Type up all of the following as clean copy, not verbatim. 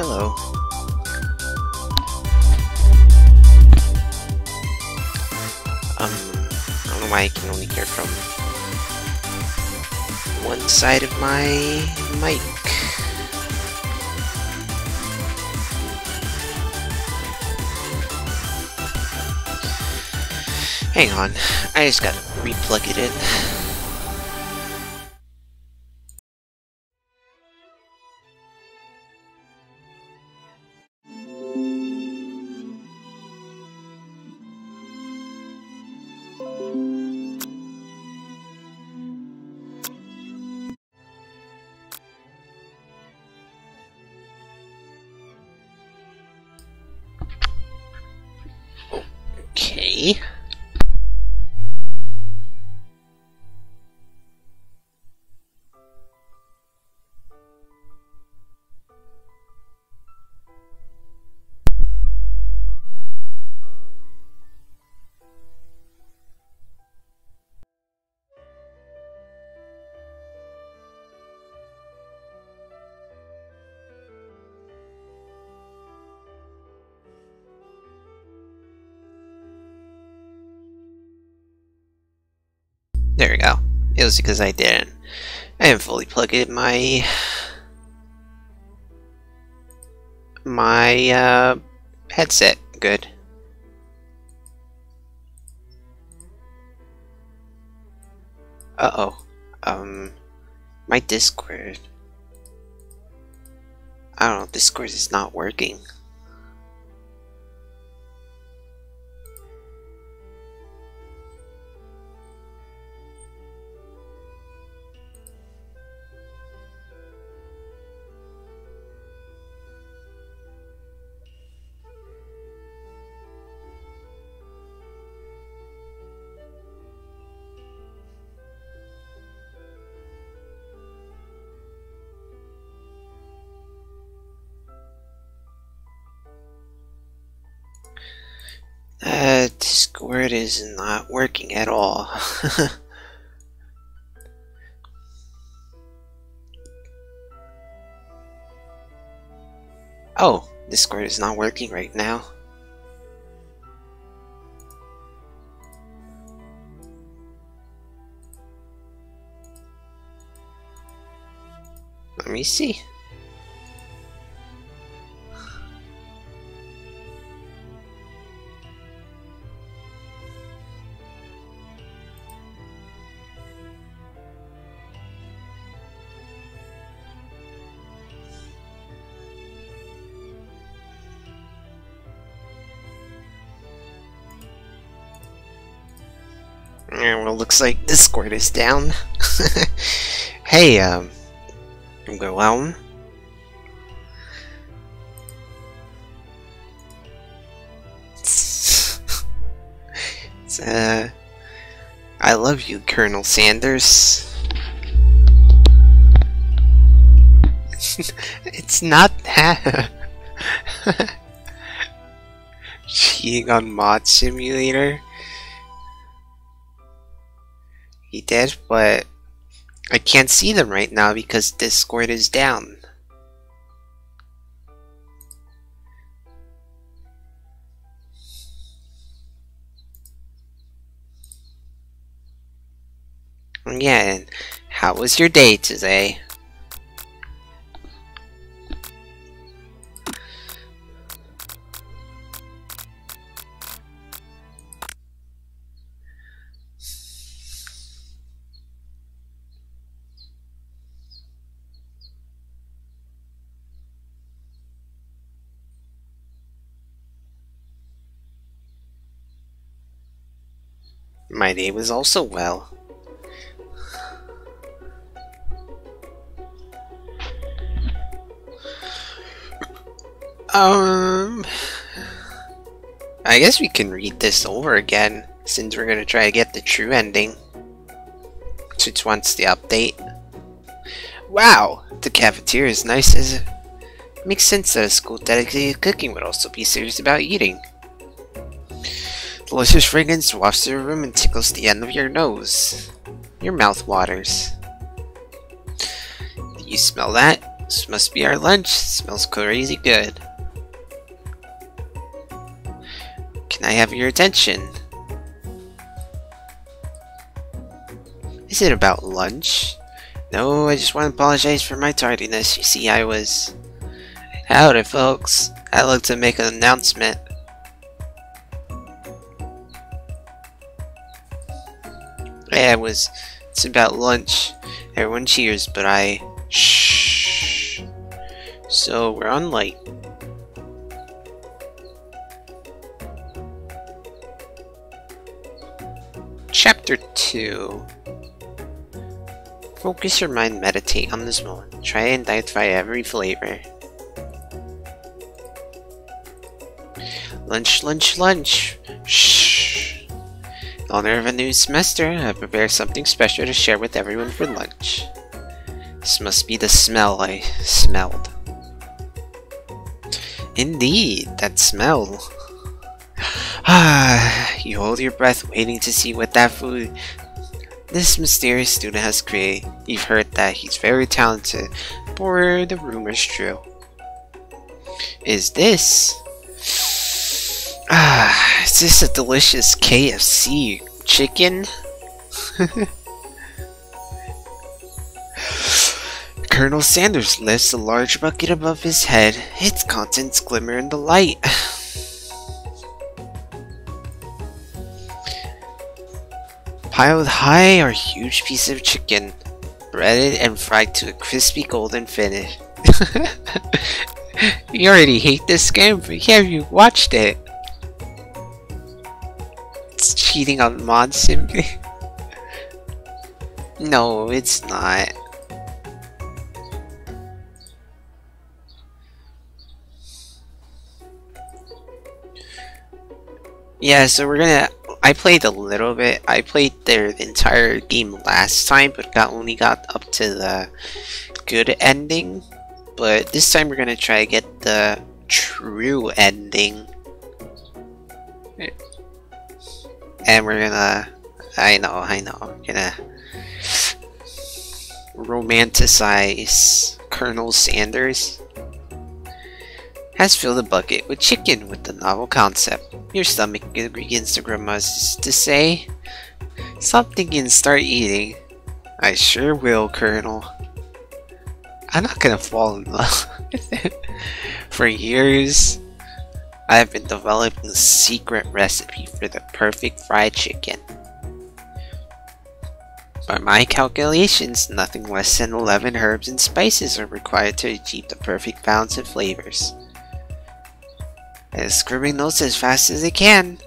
hello. I don't know why I can only hear from one side of my mic. Hang on, I just gotta re-plug it in. Okay. There we go. It was because I didn't fully plug in my headset. Good. Uh-oh. My Discord. I don't know, Discord is not working. Discord is not working at all. Oh, Discord is not working right now. Let me see. Yeah, well, looks like Discord is down. Hey, well, I love you, Colonel Sanders. It's not that. Cheating on Mod Simulator. He did, but I can't see them right now because Discord is down. Yeah, and how was your day today? My day was also well. I guess we can read this over again, since we're gonna try to get the true ending. Since once the update. Wow! The cafeteria is nice as it makes sense that a school dedicated to cooking would also be serious about eating. Delicious fragrance wafts through your room and tickles the end of your nose. Your mouth waters. Do you smell that? This must be our lunch. It smells crazy good. Can I have your attention? Is it about lunch? No, I just want to apologize for my tardiness. You see, I was... Howdy, folks. I'd like to make an announcement. Yeah, it's about lunch. Everyone cheers, but I... Shh. So, we're on light. Chapter 2. Focus your mind, meditate on this moment. Try and identify every flavor. Lunch, lunch, lunch. Shh. In honor of a new semester, I prepared something special to share with everyone for lunch. This must be the smell I smelled. Indeed, that smell. You hold your breath waiting to see what that food this mysterious student has created. You've heard that he's very talented, but were the rumors true? Is this a delicious KFC chicken? Colonel Sanders lifts a large bucket above his head. Its contents glimmer in the light. Piled high are huge pieces of chicken, breaded and fried to a crispy golden finish. You already hate this game, but have you watched it? It's cheating on Mod Sim. No, it's not. Yeah, so I played a little bit. I played the entire game last time, but only got up to the good ending. But this time we're gonna try to get the true ending. And we're gonna... I know. Gonna romanticize Colonel Sanders. Has filled a bucket with chicken with the novel concept. Your stomach begins to grimace to say, "Stop thinking and start eating." I sure will, Colonel. I'm not gonna fall in love with it. For years, I've been developing a secret recipe for the perfect fried chicken. By my calculations, nothing less than 11 herbs and spices are required to achieve the perfect balance of flavors. And scribbling notes as fast as they can,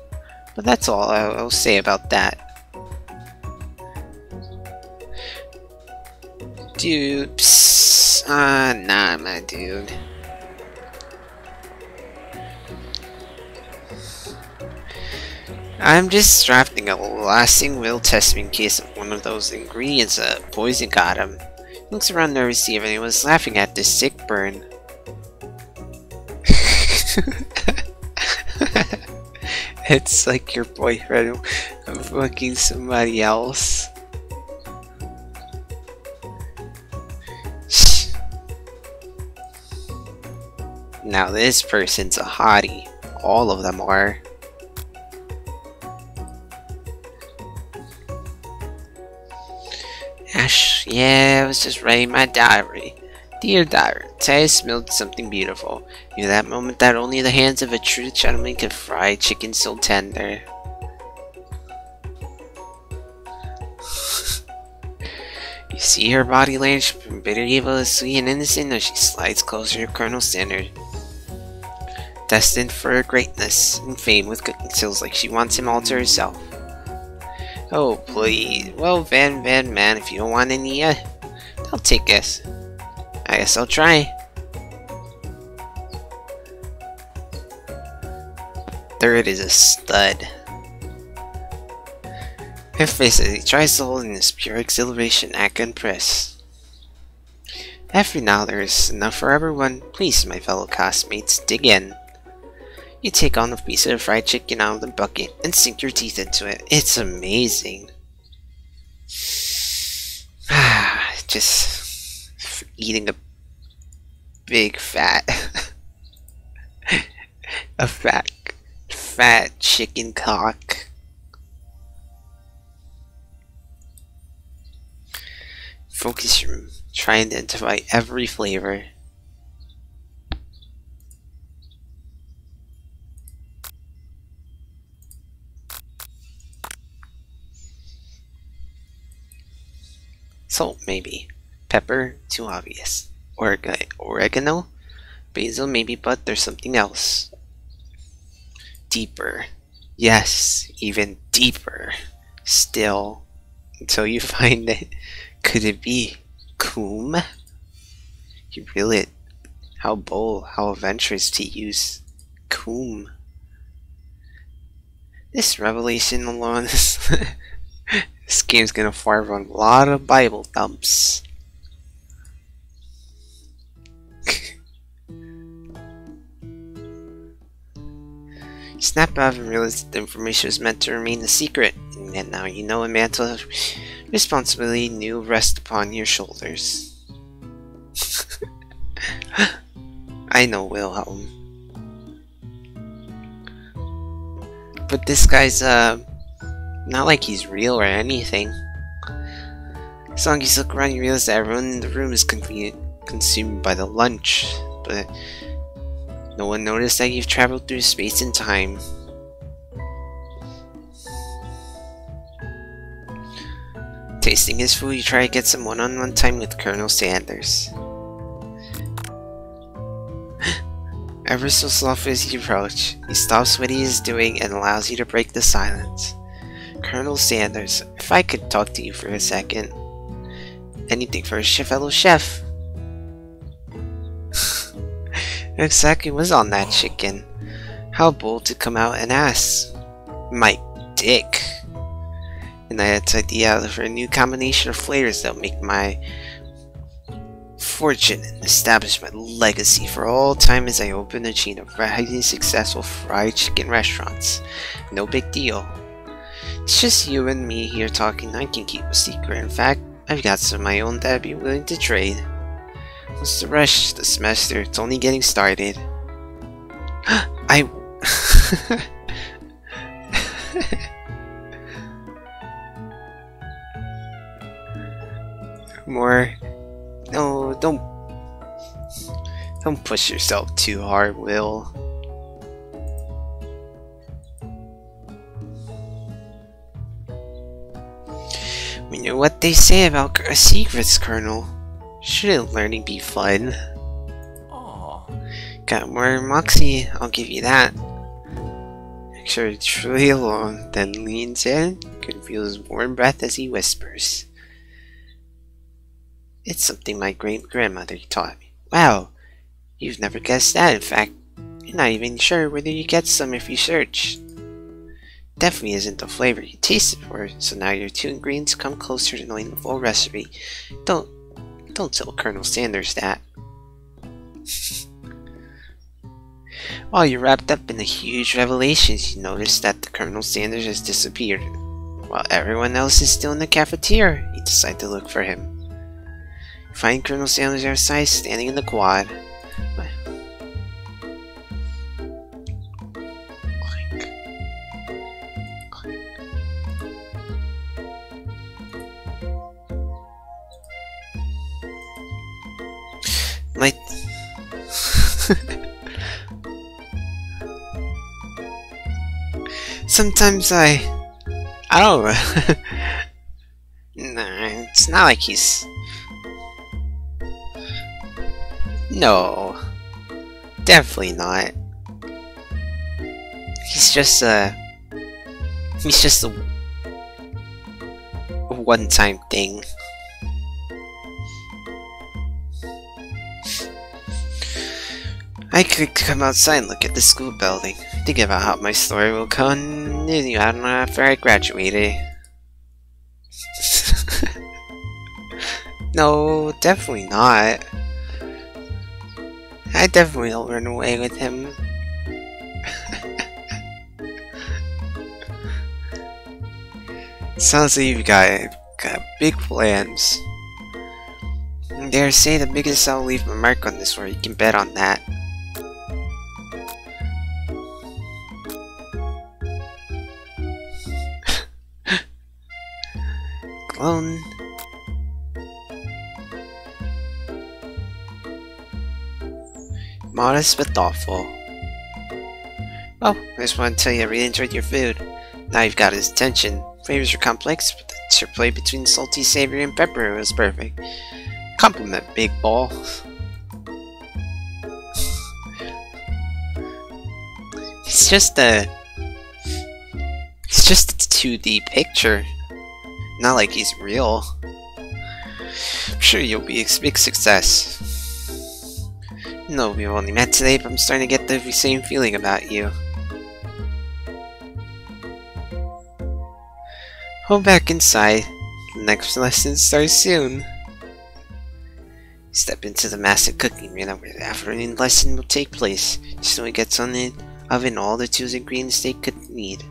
but that's all I'll say about that. Dude, psst, nah, my dude. I'm just drafting a lasting will test in case of one of those ingredients poison got him. He looks around nervous to see if anyone's laughing at this sick burn. It's like your boyfriend fucking somebody else. Now this person's a hottie. All of them are. Ash, yeah, I was just writing my diary. Dear Diary, today I smelled something beautiful. You know that moment that only the hands of a true gentleman can fry chicken so tender. You see her body language from bitter evil to sweet and innocent as she slides closer to Colonel Sanders. Destined for greatness and fame with cooking skills like she wants him all to herself. Oh please, well man, if you don't want any, I'll take this. I guess I'll try. Third is a stud. Her face as he tries to hold in this pure exhilaration at gun press. After now there is enough for everyone. Please, my fellow classmates, dig in. You take on a piece of fried chicken out of the bucket and sink your teeth into it. It's amazing. Just eating a big fat a fat chicken cock. Focus room. Try and identify every flavor. Salt, maybe. Pepper, too obvious. Oregano? Basil, maybe, but there's something else. Deeper. Yes, even deeper. Still. Until you find it. Could it be coom? You reel it. How bold, how adventurous to use coom. This revelation alone is this game's gonna fire on a lot of Bible thumps. Snap out and realize that the information was meant to remain a secret, and yet now you know a mantle of responsibility new rest upon your shoulders. I know, Wilhelm. But this guy's, not like he's real or anything. As long as you look around, you realize that everyone in the room is consumed by the lunch, but no one noticed that you've traveled through space and time. Tasting his food, you try to get some one-on-one time with Colonel Sanders. Ever so softly as you approach, he stops what he is doing and allows you to break the silence. Colonel Sanders, if I could talk to you for a second. Anything for a fellow chef. What exactly was on that chicken? How bold to come out and ask. My dick. And I had this idea for a new combination of flavors that'll make my fortune and establish my legacy for all time as I open a chain of highly successful fried chicken restaurants. No big deal. It's just you and me here talking. I can keep a secret. In fact, I've got some of my own that I'd be willing to trade. What's the rush? The semester, it's only getting started. More. No, don't push yourself too hard, Will. We know what they say about secrets, Colonel. Shouldn't learning be fun? Aww. Got more moxie, I'll give you that. Make sure it's truly alone, then leans in, can feel his warm breath as he whispers. It's something my great-grandmother taught me. Wow, you've never guessed that. In fact, you're not even sure whether you get some if you search. Definitely isn't the flavor you tasted for, so now your two ingredients come closer to knowing the full recipe. Don't tell Colonel Sanders that. While you're wrapped up in the huge revelations, you notice that the Colonel Sanders has disappeared. While everyone else is still in the cafeteria, you decide to look for him. You find Colonel Sanders outside, standing in the quad. Like, sometimes I don't know. Nah, it's not like he's. No, definitely not. He's just a one-time thing. I could come outside and look at the school building. Think about how my story will continue after I graduated. No, definitely not. I definitely don't run away with him. Sounds like you've got big plans. Dare say the biggest I'll leave my mark on this war, you can bet on that. Clone. Modest but thoughtful. Oh, I just want to tell you I really enjoyed your food. Now you've got his attention. Flavors are complex, but the interplay between salty, savory, and pepper was perfect. Compliment, big ball. It's just a 2D picture. Not like he's real. I'm sure you'll be a big success. No, we've only met today, but I'm starting to get the same feeling about you. Home back inside. The next lesson starts soon. Step into the massive cooking arena where the afternoon lesson will take place. Just when it gets on the oven all the tools and ingredients they could need.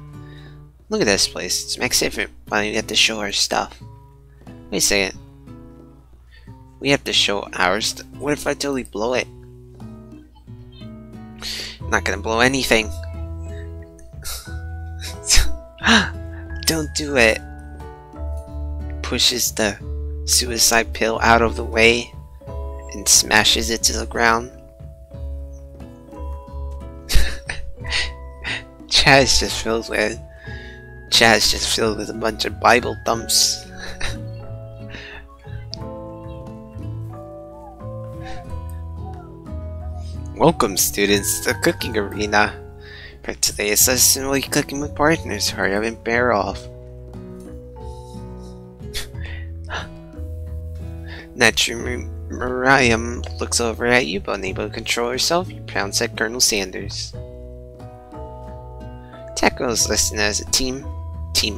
Look at this place. It's max different. Why don't we get to show our stuff? Wait a second. We have to show ours. What if I totally blow it? I'm not gonna blow anything. Don't do it. Pushes the suicide pill out of the way and smashes it to the ground. Chat is just filled with a bunch of Bible thumps. Welcome, students, to the cooking arena. For today's lesson, we'll be cooking with partners. Hurry up and bear off. Naturally, Miriam looks over at you, but unable to control herself, you pounce at Colonel Sanders. Taco is listed as a team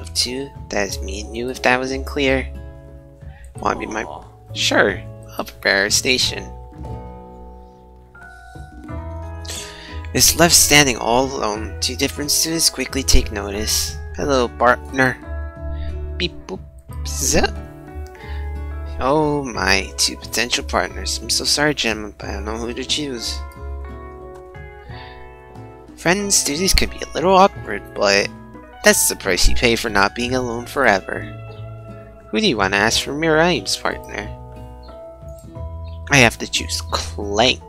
of 2. That is me and you, if that wasn't clear. Want to be my... Sure, I'll prepare our station. Is left standing all alone. 2 different students quickly take notice. Hello, partner. Beep boop. Zip. Oh my, 2 potential partners. I'm so sorry, gentlemen, but I don't know who to choose. Friends, duties could be a little awkward, but that's the price you pay for not being alone forever. Who do you want to ask for Miriam's partner? I have to choose Clank.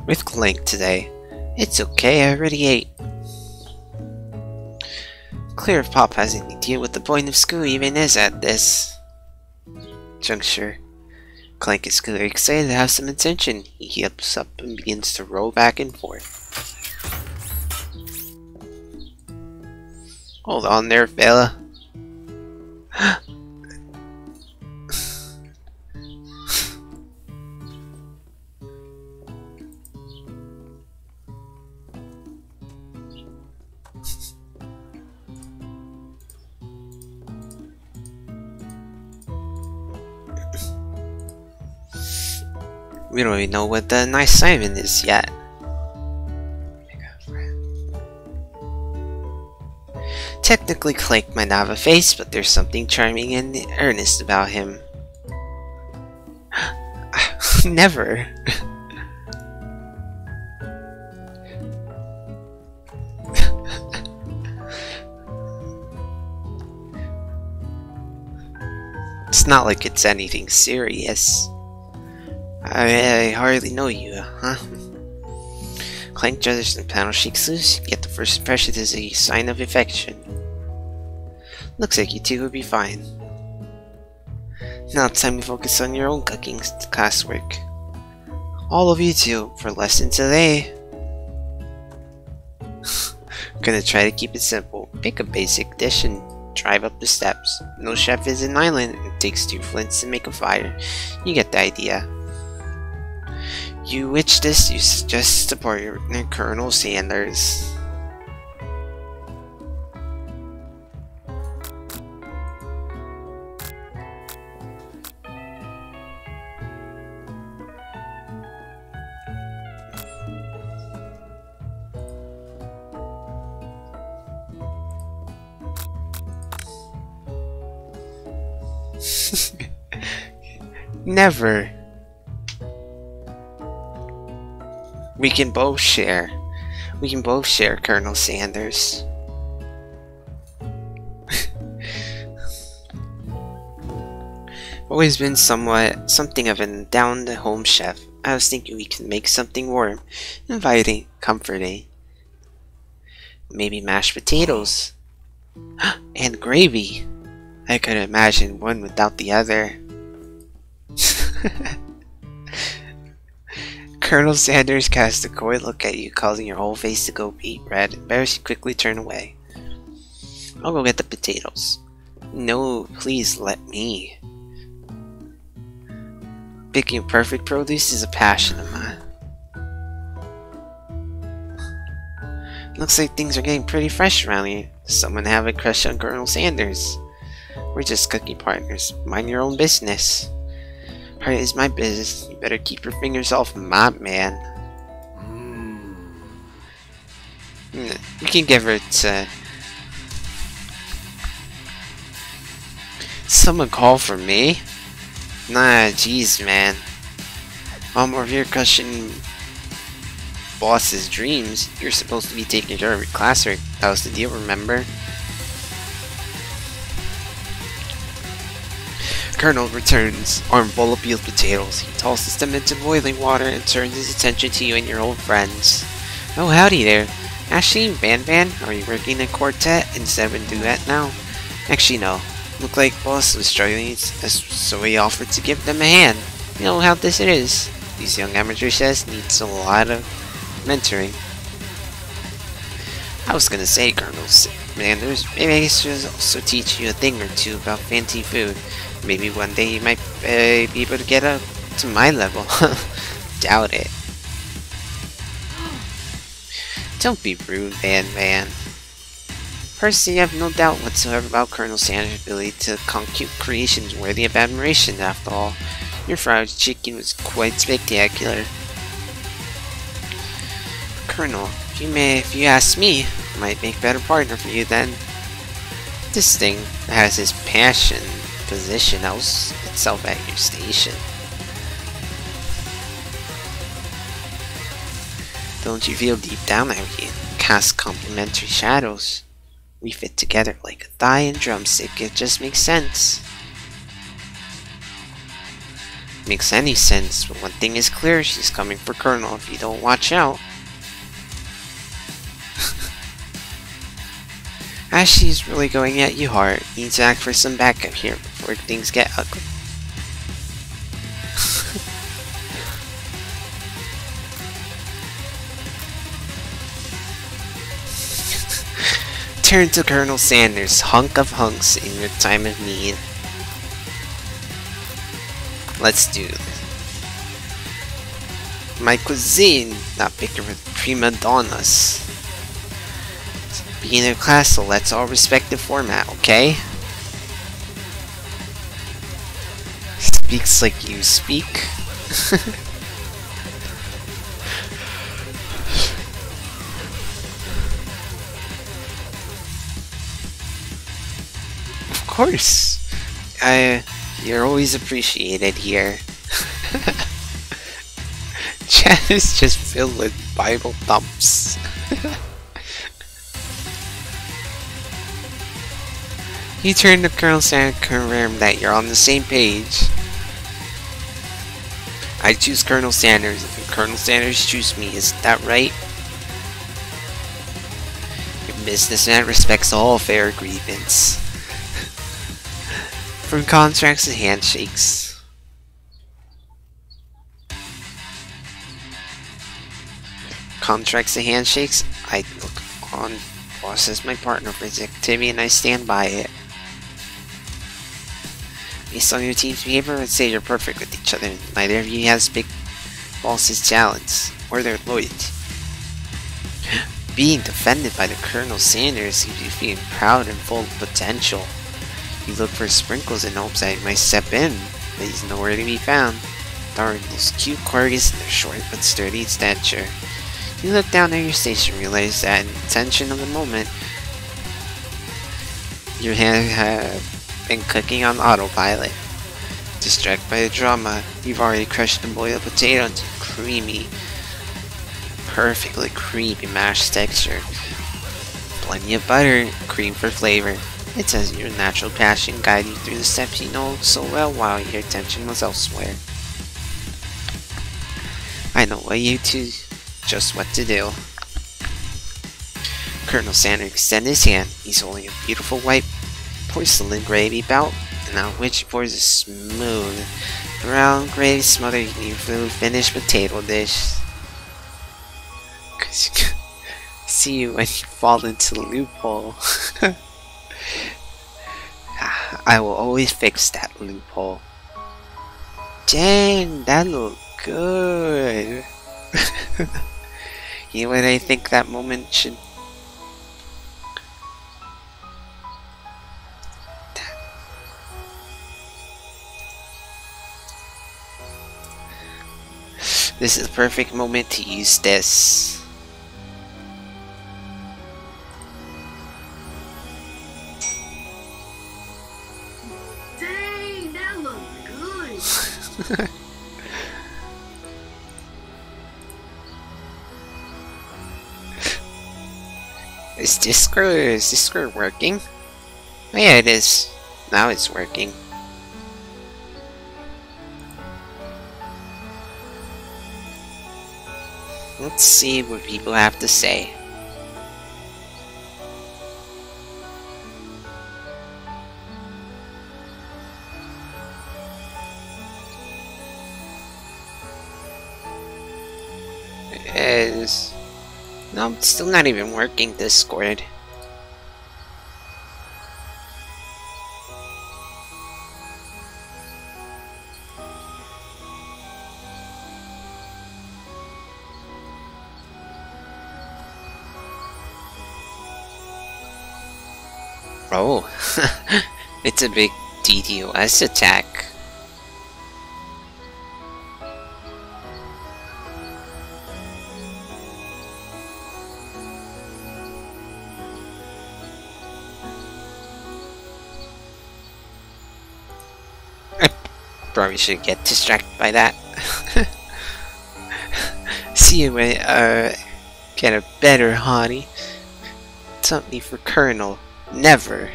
With Clank today. It's okay, I already ate. Clear if Pop has any idea what the point of school even is at this juncture. Clank is clearly excited to have some attention. He hips up and begins to roll back and forth. Hold on there, fella. We don't even know what the nice assignment is yet. Technically, Clank might not have a face, but there's something charming and earnest about him. Never. It's not like it's anything serious. I hardly know you, huh? Clank judges the panel shakes loose, yet the first impression is a sign of affection. Looks like you two will be fine. Now it's time to focus on your own cooking classwork. All of you two, for lesson today. Gonna try to keep it simple. Pick a basic dish and drive up the steps. No chef is an island, and it takes 2 flints to make a fire. You get the idea. You which this you suggest to partner Colonel Sanders. Never. We can both share. We can both share, Colonel Sanders. Always been something of a down-the-home chef. I was thinking we could make something warm, inviting, comforting. Maybe mashed potatoes. And gravy. I couldn't imagine one without the other. Colonel Sanders cast a coy look at you, causing your whole face to go beet red. Embarrassed, you quickly turn away. I'll go get the potatoes. No, please let me. Picking perfect produce is a passion of mine. Looks like things are getting pretty fresh around here. Does someone have a crush on Colonel Sanders? We're just cooking partners. Mind your own business. Heart is my business. You better keep your fingers off my man. We can give her to... Someone call for me? Nah, jeez, man. I'm over here crushing boss's dreams. You're supposed to be taking care of your classwork. That was the deal, remember? Colonel returns, arm full of peeled potatoes. He tosses them into boiling water and turns his attention to you and your old friends. Oh, howdy there. Ashley, Van, are you working a quartet instead of a duet now? Actually, no. Looked like boss was struggling, so he offered to give them a hand. You know how this is. These young amateur chefs needs a lot of mentoring. I was gonna say, Colonel Sanders, maybe I should also teach you a thing or two about fancy food. Maybe one day you might be able to get up to my level. Doubt it. Don't be rude, Van. Personally, I have no doubt whatsoever about Colonel Sanders' ability to concocte creations worthy of admiration. After all, your fried chicken was quite spectacular. Colonel, if you ask me, I might make a better partner for you then. This thing has his passion position itself at your station. Don't you feel deep down that we cast complementary shadows? We fit together like a thigh and drumstick. It just makes sense. Makes any sense, but one thing is clear, she's coming for Colonel if you don't watch out. Ashley's really going at you hard. You need to act for some backup here before things get ugly. Turn to Colonel Sanders, hunk of hunks in your time of need. Let's do this. My cuisine, not picker with prima donnas. Being a class, so let's all respect the format, okay? Speaks like you speak. Of course. You're always appreciated here. Chat is just filled with Bible thumps. You turn to Colonel Sanders to confirm that you're on the same page. I choose Colonel Sanders, and Colonel Sanders choose me, is that right? Your businessman respects all fair agreements. From contracts to handshakes. Contracts to handshakes, I look on boss as my partner for this activity and I stand by it. Based on your team's behavior, I'd say you're perfect with each other. Neither of you has big boss's talents or their loyalty. Being defended by the Colonel Sanders seems you feeling proud and full of potential. You look for sprinkles in hopes that he might step in, but he's nowhere to be found. Darn, those cute corgis and their short but sturdy stature. You look down at your station and realize that in the tension of the moment, your hand been cooking on autopilot. Distracted by the drama, you've already crushed the boiled potato into creamy, perfectly creamy mashed texture. Plenty of butter, cream for flavor. It's as your natural passion guide you through the steps you know so well while your attention was elsewhere. I know what you two, just what to do. Colonel Sanders extended his hand. He's holding a beautiful white porcelain gravy bout, and out which he pours a smooth, brown gravy smothered in your finished potato dish. See you when you fall into the loophole. I will always fix that loophole. Dang, that looked good. You know what I think that moment should... This is the perfect moment to use this. Dang, that looks good. Is this screw working? Oh yeah, it is. Now it's working. Let's see what people have to say. No, it's still not even working, Discord. Oh, it's a big DDoS attack. Probably should get distracted by that. See you when get a better honey. Something for Colonel. Never.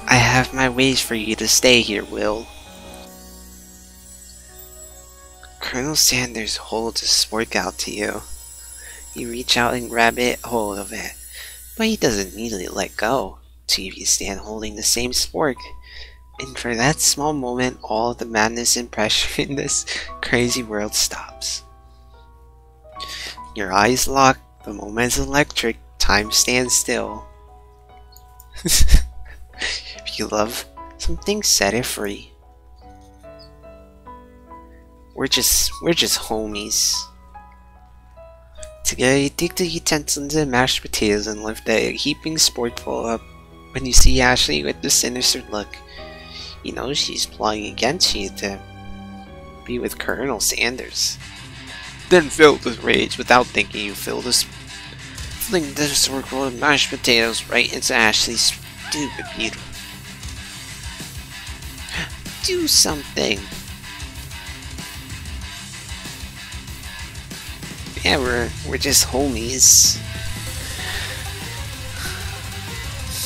I have my ways for you to stay here, Will. Colonel Sanders holds a spork out to you. You reach out and grab hold of it, but he doesn't immediately let go. Two of you stand holding the same spork, and for that small moment, all of the madness and pressure in this crazy world stops. Your eyes lock, the moment's electric, time stands still. If you love something, set it free. We're just homies. Together you dig the utensils and mashed potatoes and lift a heaping sporkful up. When you see Ashley with the sinister look, you know she's plotting against you to be with Colonel Sanders. Then filled with rage, without thinking, you fling the sporkful of mashed potatoes right into Ashley's stupid beauty. Do something! Yeah, we're just homies.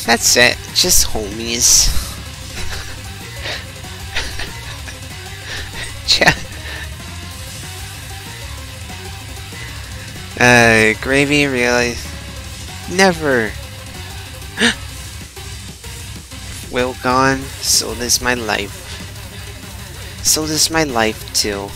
That's it, just homies. Gravy really never. Will gone, so does my life. So does my life too.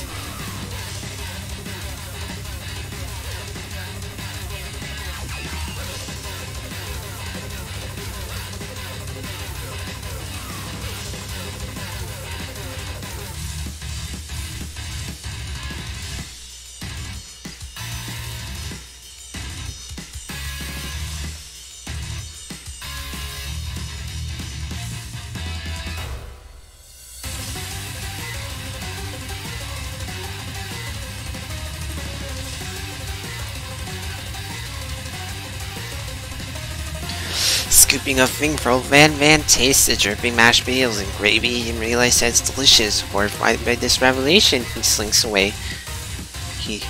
Scooping a wingful, Van tastes the dripping mashed potatoes and gravy and realizes that it's delicious. Horrified by this revelation, he slinks away. He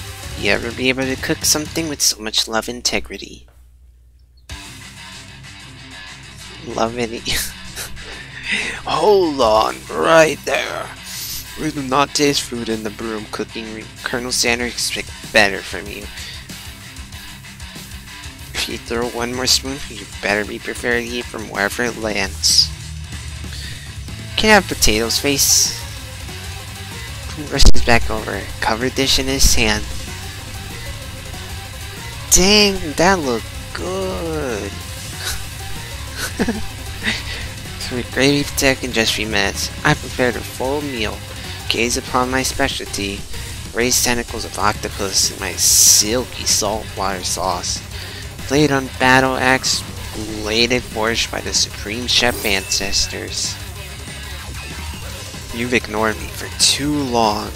ever be able to cook something with so much love and integrity? Love and Hold on, right there. We do not taste food in the broom cooking. Colonel Sanders expects better from you. If you throw one more spoon, you better be prepared to eat from wherever it lands. Can I have potatoes, face? He rushes back over, covered dish in his hand. Dang, that looked good. With gravy potato in just 3 minutes, I prepared a full meal. Gaze upon my specialty, raised tentacles of octopus in my silky saltwater sauce. Played on battle axe, bladed forged by the supreme chef ancestors. You've ignored me for too long.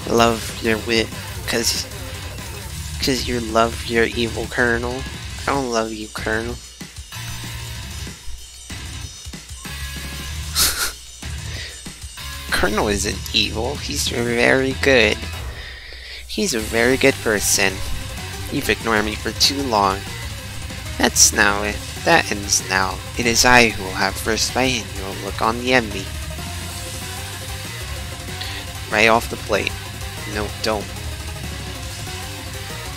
Love your wit, cause you love your evil Colonel. I don't love you, Colonel. Colonel isn't evil, he's very good. He's a very good person. You've ignored me for too long. That's now it. That ends now. It is I who will have first bite and you will look on the enemy. Right off the plate. No, don't.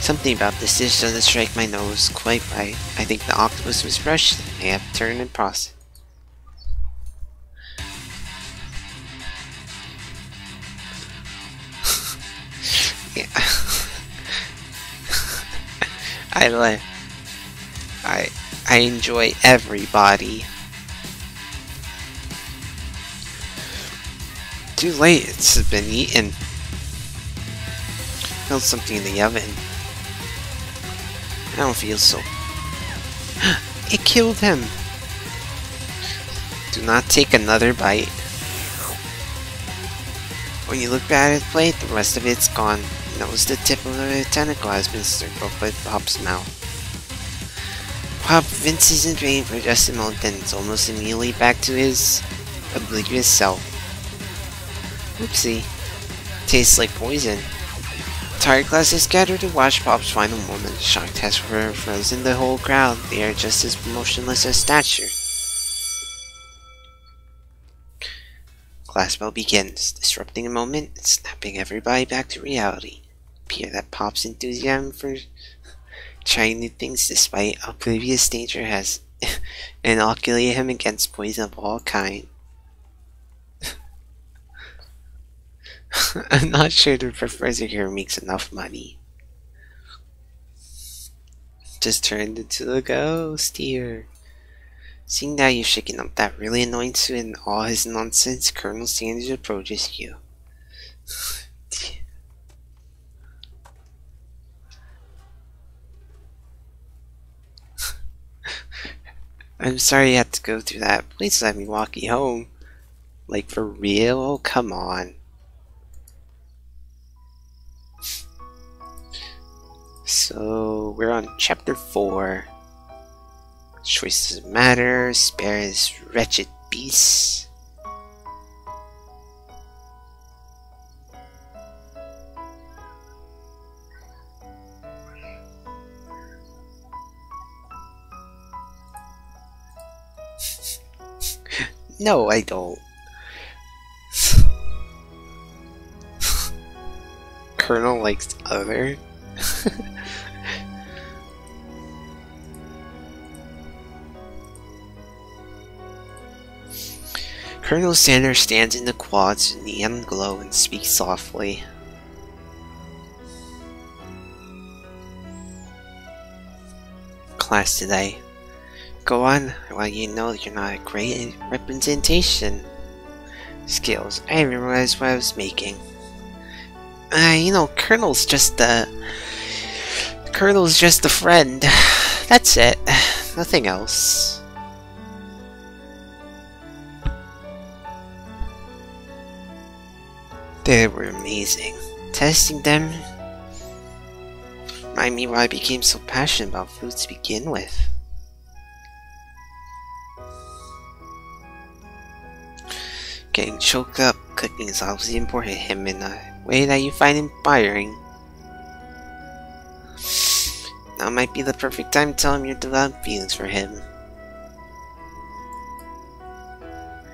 Something about this dish doesn't strike my nose quite right. I think the octopus was rushed and may have turned and processed. Yeah. I enjoy everybody. Too late, it's been eaten. Held something in the oven. I don't feel so. It killed him. Do not take another bite. When you look back at his plate, the rest of it's gone. Notice the tip of the tentacle has been circled with Pop's mouth. Pop rinses and drains for just a moment, then it's almost immediately back to his oblivious self. Oopsie. Tastes like poison. Tired classes gather to watch Pop's final moment. Shocked has frozen the whole crowd. They are just as motionless as statue. Class bell begins, disrupting the moment and snapping everybody back to reality. Appear that Pop's enthusiasm for trying new things despite a previous danger has inoculated him against poison of all kind. I'm not sure the professor here makes enough money. Just turned into a ghost here. Seeing that you've shaken up that really annoying suit and all his nonsense, Colonel Sanders approaches you. I'm sorry you had to go through that. Please let me walk you home. Like, for real? Oh, come on. So, we're on chapter 4. Choices matter, spare this wretched beast. No, I don't. Colonel likes other. Colonel Sanders stands in the quad's neon glow and speaks softly. Class today. Go on, well you know you're not a great representation. Skills. I didn't realize what I was making. You know, Colonel's just a friend. That's it. Nothing else. They were amazing. Testing them remind me why I became so passionate about food to begin with. Getting choked up cooking is obviously important to him in a way that you find inspiring. Now might be the perfect time to tell him your developed feelings for him.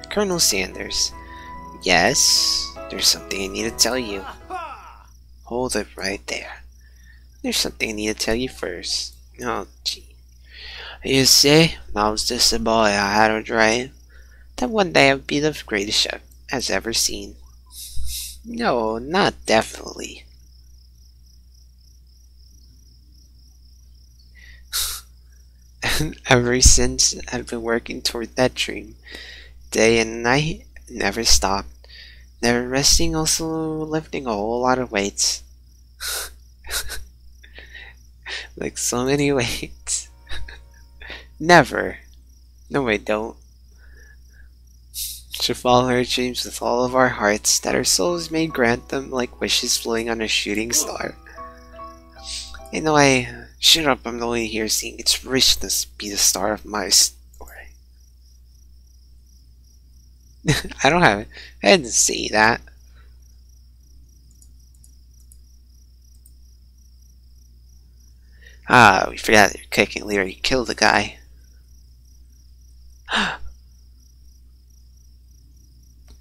Colonel Sanders. Yes? There's something I need to tell you. Hold it right there. There's something I need to tell you first. Oh, gee. You see, I was just a boy. I had a dream that one day I would be the greatest chef has ever seen. No, not definitely. And ever since, I've been working toward that dream. Day and night, never stopped. Never resting, also lifting a whole lot of weights. Like so many weights. Never. No, I don't. Should follow our dreams with all of our hearts, that our souls may grant them like wishes floating on a shooting star. You know, shut up, I'm only here seeing its richness be the star of my story. I don't have it. I didn't say that. Ah, we forgot that you're kicking leader. You killed the guy.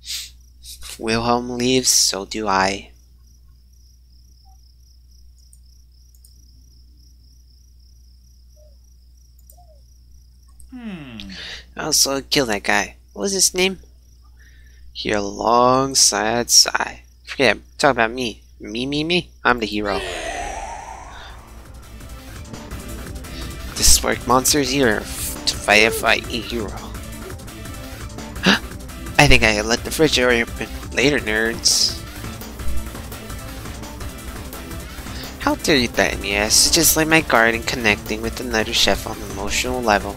If Wilhelm leaves, so do I. Also, kill that guy. What was his name? Hear a long, sad sigh. Forget, talk about me. Me. I'm the hero. This spark monster is here to fight a hero. I think I let the fridge door open. Later, nerds. How dare you threaten me? I just lay my guard in connecting with another chef on an emotional level.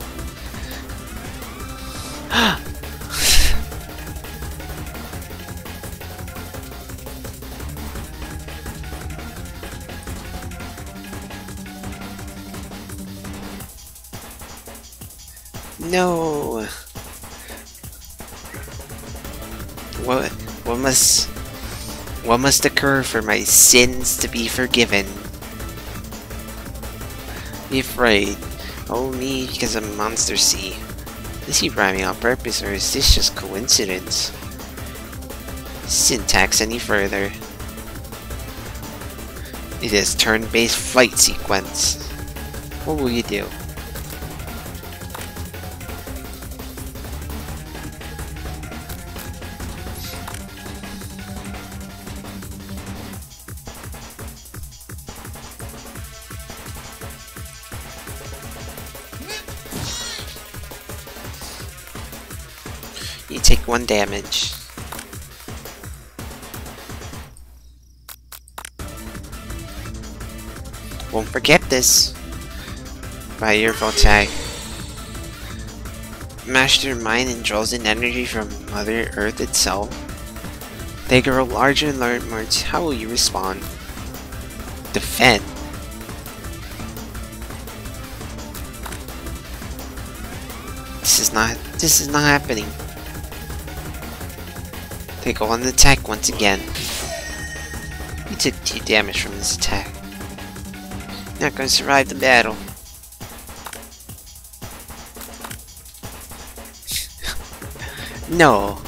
No. What must occur for my sins to be forgiven? Be afraid. Oh me, because of Monster C. Is he rhyming on purpose, or is this just coincidence? Syntax any further. It is turn-based fight sequence. What will you do? You take 1 damage. Won't forget this. By your tag. Mash their mind and draws in energy from Mother Earth itself. They grow larger and larger. How will you respond? Defend. This is not happening. They go on the attack once again. You took 2 damage from this attack. You're not going to survive the battle. No.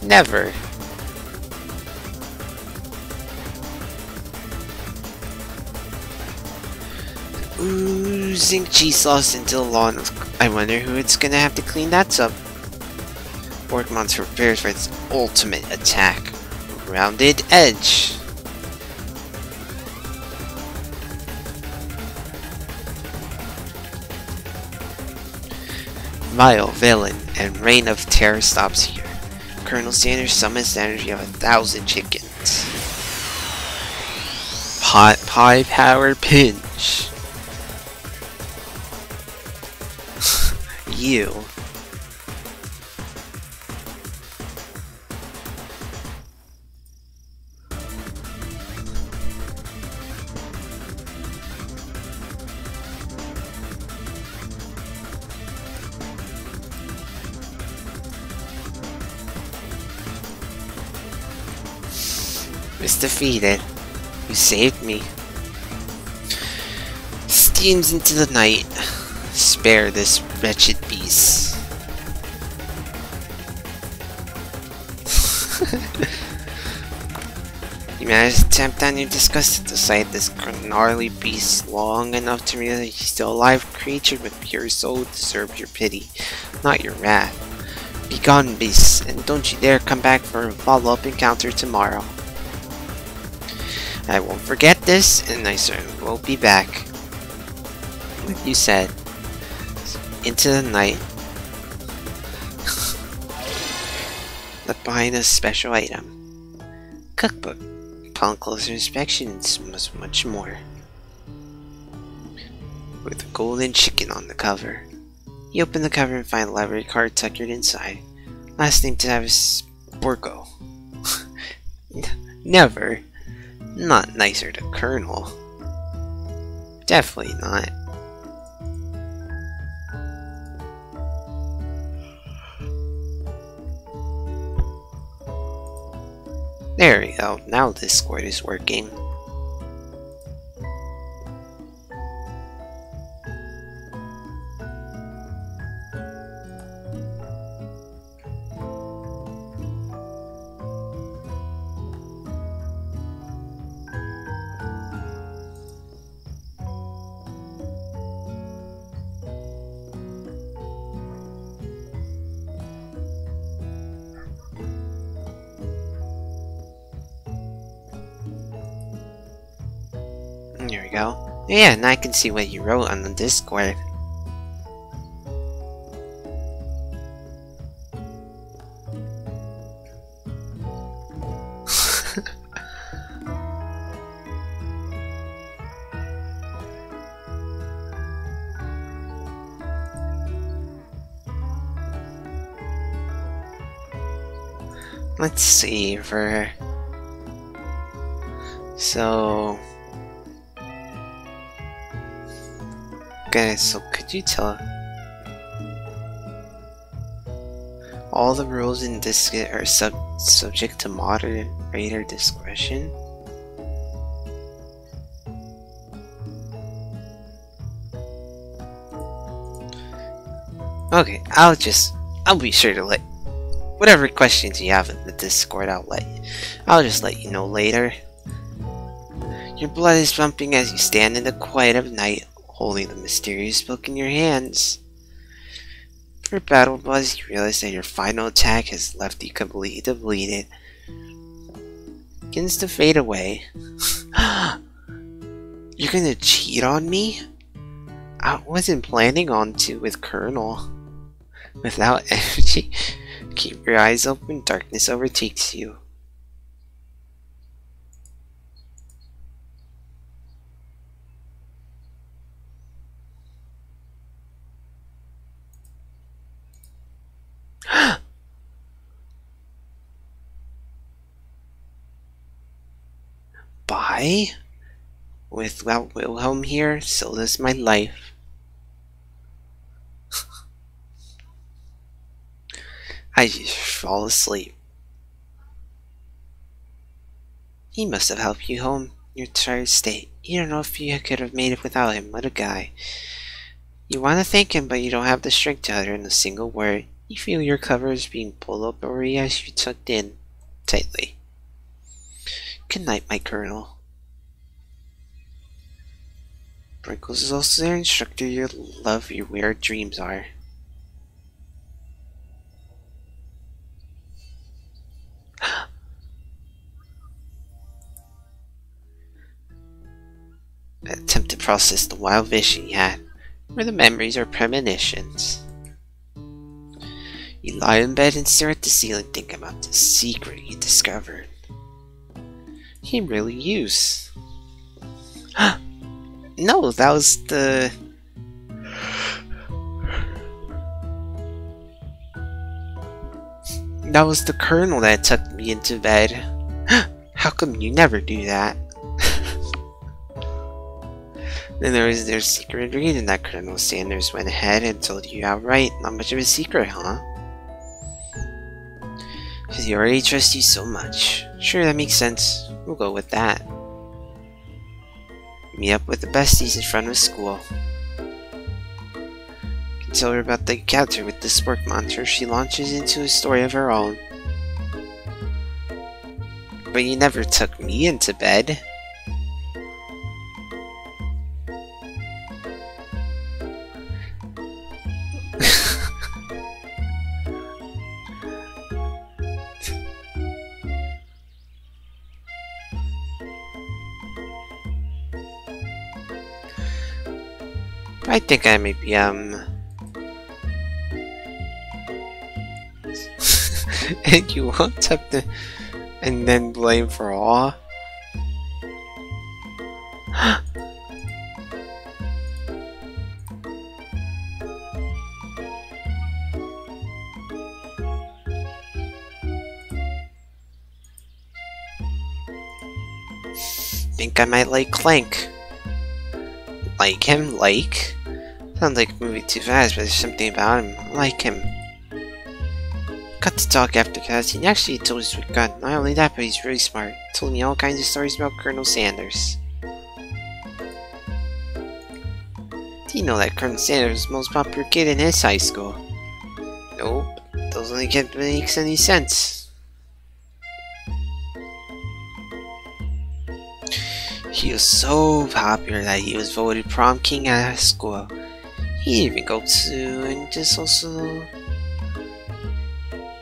Never. Oozing cheese sauce into the lawn. I wonder who it's gonna have to clean that up. Orc prepares for its ultimate attack. Rounded Edge. Vile, Villain, and Reign of Terror stops here. Colonel Sanders summons the energy of 1,000 chickens. Pie Power Pinch. You. is defeated. You saved me. Steams into the night. Spare this wretched beast. You managed to tamp down your disgust at the sight of this gnarly beast long enough to realize he's still a live creature with pure soul deserves your pity, not your wrath. Be gone, beast, and don't you dare come back for a follow-up encounter tomorrow. I won't forget this, and I certainly will be back. Like you said, into the night. Left behind a special item. Cookbook. Upon closer inspection, it's much more. With a golden chicken on the cover. You open the cover and find a library card tucked inside. Last name to have is Borgo. Never. Not nicer to Colonel. Definitely not. There we go, now Discord is working. There we go. Yeah, and I can see what you wrote on the Discord. Let's see, so could you tell all the rules in this are subject to moderator discretion? Okay, I'll be sure to let whatever questions you have in the Discord, I'll just let you know later. Your blood is pumping as you stand in the quiet of night, holding the mysterious book in your hands. For battle buzz, you realize that your final attack has left you completely depleted. Begins to fade away. You're gonna cheat on me? I wasn't planning on to with Colonel. Without energy, keep your eyes open, darkness overtakes you. Bye? Without Wilhelm here, so does my life. I just fall asleep. He must have helped you home your tired state. You don't know if you could have made it without him. What a guy. You want to thank him, but you don't have the strength to utter in a single word. You feel your cover is being pulled up over you as you tucked in tightly. Good night, my Colonel. Brinkles is also their instructor. Your love, your weird dreams are. Attempt to process the wild vision you had, where the memories are premonitions. You lie in bed and stare at the ceiling, thinking about the secret you discovered. He really used. No, that was the... That was the Colonel that tucked me into bed. How come you never do that? Then there was their secret ingredient that Colonel Sanders went ahead and told you outright. Not much of a secret, huh? Because he already trusts you so much. Sure, that makes sense. We'll go with that. Meet up with the besties in front of school. Can tell her about the encounter with the spork monster. She launches into a story of her own. But you never took me into bed. I think I may be, and you won't have to, and then blame for all. Think I might like Clank. Like him? Like? Sounds like moving too fast, but there's something about him. I like him. Got to talk after class. He actually told us we've got. Not only that, but he's really smart. Told me all kinds of stories about Colonel Sanders. Do you know that Colonel Sanders was the most popular kid in his high school? Nope. Doesn't think it makes any sense. He was so popular that he was voted prom king at his school. He didn't even go to, and just also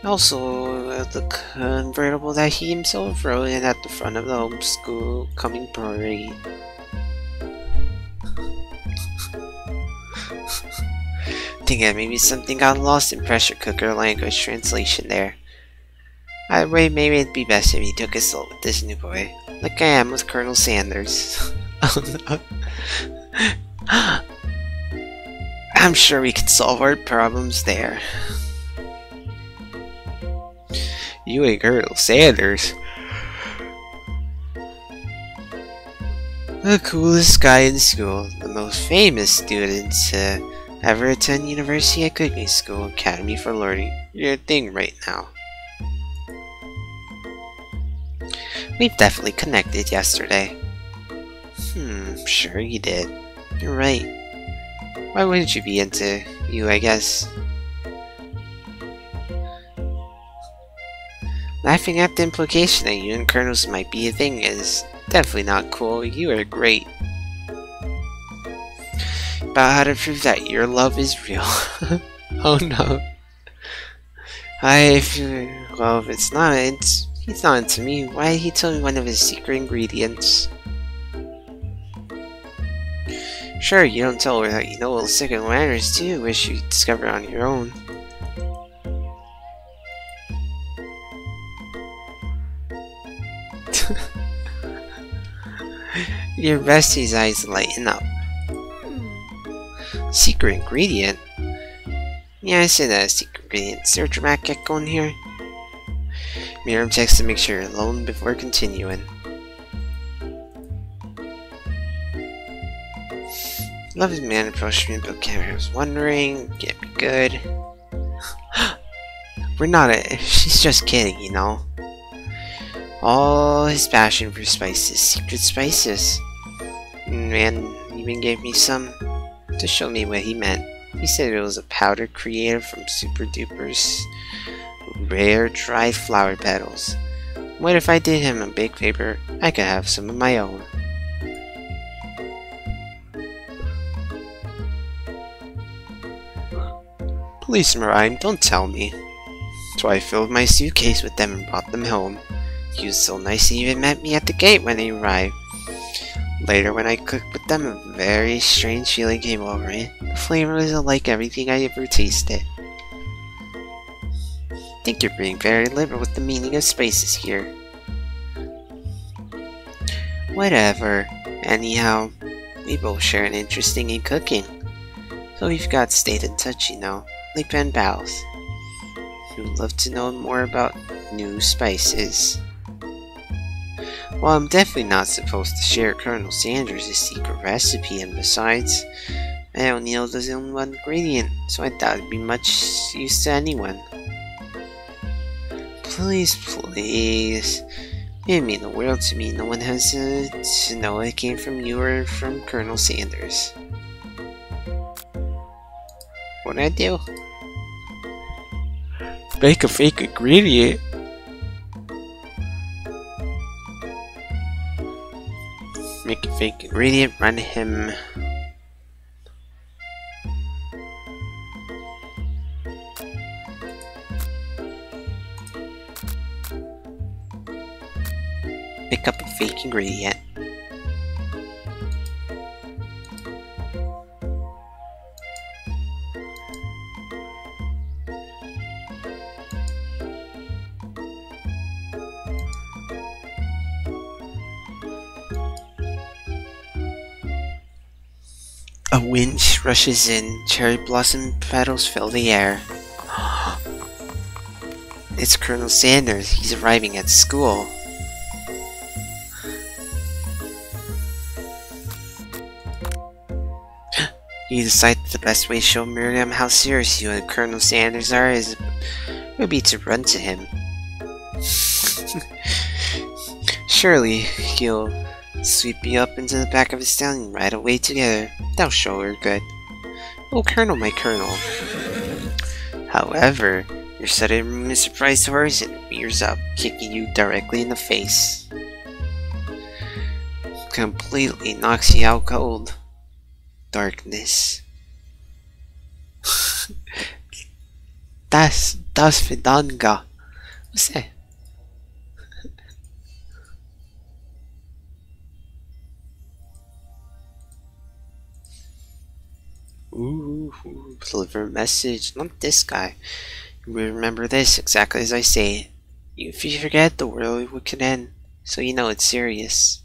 the convertible that he himself rode in at the front of the homecoming parade. Think that maybe something got lost in pressure cooker language translation there. Either way, maybe it'd be best if he took it slow with this new boy, like I am with Colonel Sanders. Oh no. I'm sure we could solve our problems there. You and Colonel Sanders. The coolest guy in school, the most famous student to ever attend university at cooking school, Academy for Learning. You're a thing right now. We've definitely connected yesterday. Sure you did. You're right. Why wouldn't you be into you, I guess? Laughing at the implication that you and Colonels might be a thing is definitely not cool. You are great. About how to prove that your love is real. Oh no. Well, if he's not into me, why did he tell me one of his secret ingredients? Sure, you don't tell her that you know little secret manners too, wish you discover on your own. Your bestie's eyes lighten up. Secret ingredient? Yeah, I said that secret ingredient. Is there a dramatic get going here? Miriam checks to make sure you're alone before continuing. Love his man approached me, but I was wondering, can't be good. We're not she's just kidding, you know. All his passion for spices, secret spices. Man even gave me some to show me what he meant. He said it was a powder created from super duper's rare dry flower petals. What if I did him a big favor? I could have some of my own. Please, Mariah, don't tell me. So I filled my suitcase with them and brought them home. He was so nice he even met me at the gate when he arrived. Later, when I cooked with them, a very strange feeling came over me. The flavor was unlike everything I ever tasted. I think you're being very liberal with the meaning of spices here. Whatever. Anyhow, we both share an interest in cooking. So we've got to stay in touch, you know, like pen pals. Who'd love to know more about new spices. Well, I'm definitely not supposed to share Colonel Sanders' secret recipe, and besides, I only know there's only one ingredient, so I thought it'd be much use to anyone. Please, please. It'd mean the world to me. No one has to know it came from you or from Colonel Sanders. What'd I do? Make a fake ingredient. Make a fake ingredient, run him. Pick up a fake ingredient. A wind rushes in, cherry blossom petals fill the air. It's Colonel Sanders, he's arriving at school. You decide the best way to show Miriam how serious you and Colonel Sanders are would be to run to him. Surely he'll sweep you up into the back of his stallion right away together. That'll show her good. Oh, Colonel, my Colonel. However, your sudden surprised horse and rears up, kicking you directly in the face. Completely knocks you out cold. Darkness. Das Vidanga. What's that? Ooh, deliver a message. Not this guy. Remember this exactly as I say it. If you forget, the world could end. So you know it's serious.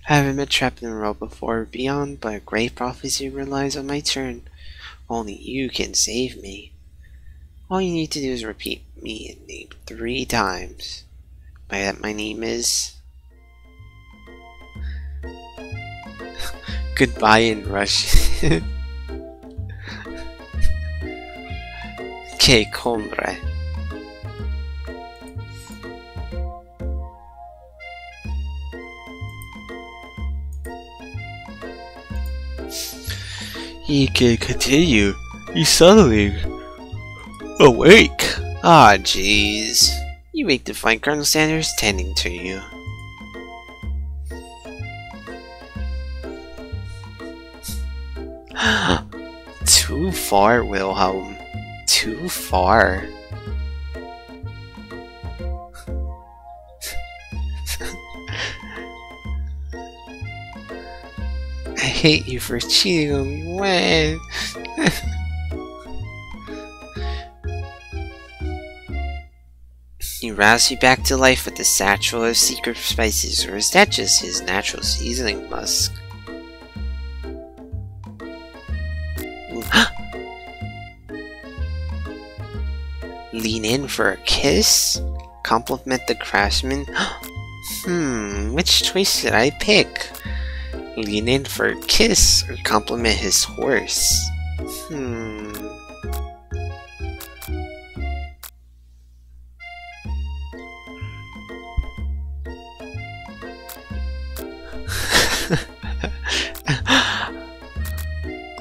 I haven't been trapped in a row before beyond, but a great prophecy relies on my turn. Only you can save me. All you need to do is repeat me and name 3 times. By that my name is... Goodbye in Russian. Que hombre. You can continue. You suddenly awake. Ah, jeez. You wake to find Colonel Sanders tending to you. Too far, Wilhelm. Too far. I hate you for cheating on me. When? He roused you back to life with a satchel of secret spices, or is that just his natural seasoning musk? Lean in for a kiss? Compliment the craftsman? Which choice should I pick? Lean in for a kiss or compliment his horse?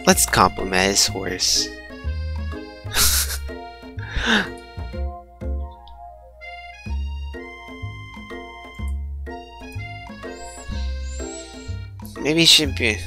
Let's compliment his horse. Maybe it should be.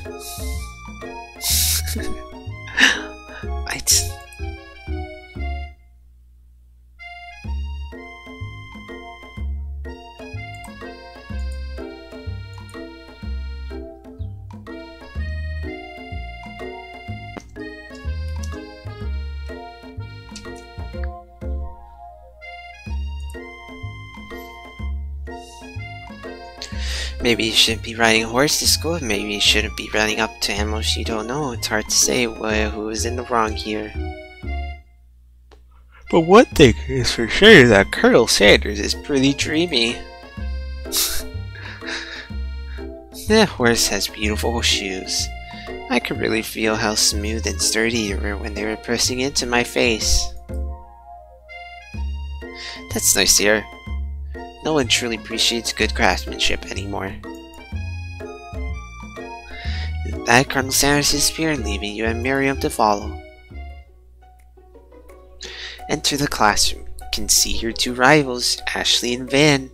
Maybe you shouldn't be riding a horse to school. Maybe you shouldn't be running up to animals you don't know. It's hard to say who is in the wrong here. But one thing is for sure that Colonel Sanders is pretty dreamy. That horse has beautiful shoes. I could really feel how smooth and sturdy they were when they were pressing into my face. That's nice to hear. No one truly appreciates good craftsmanship anymore. With that, Colonel Sanders disappeared, leaving you and Miriam to follow. Enter the classroom. You can see your two rivals, Ashley and Van,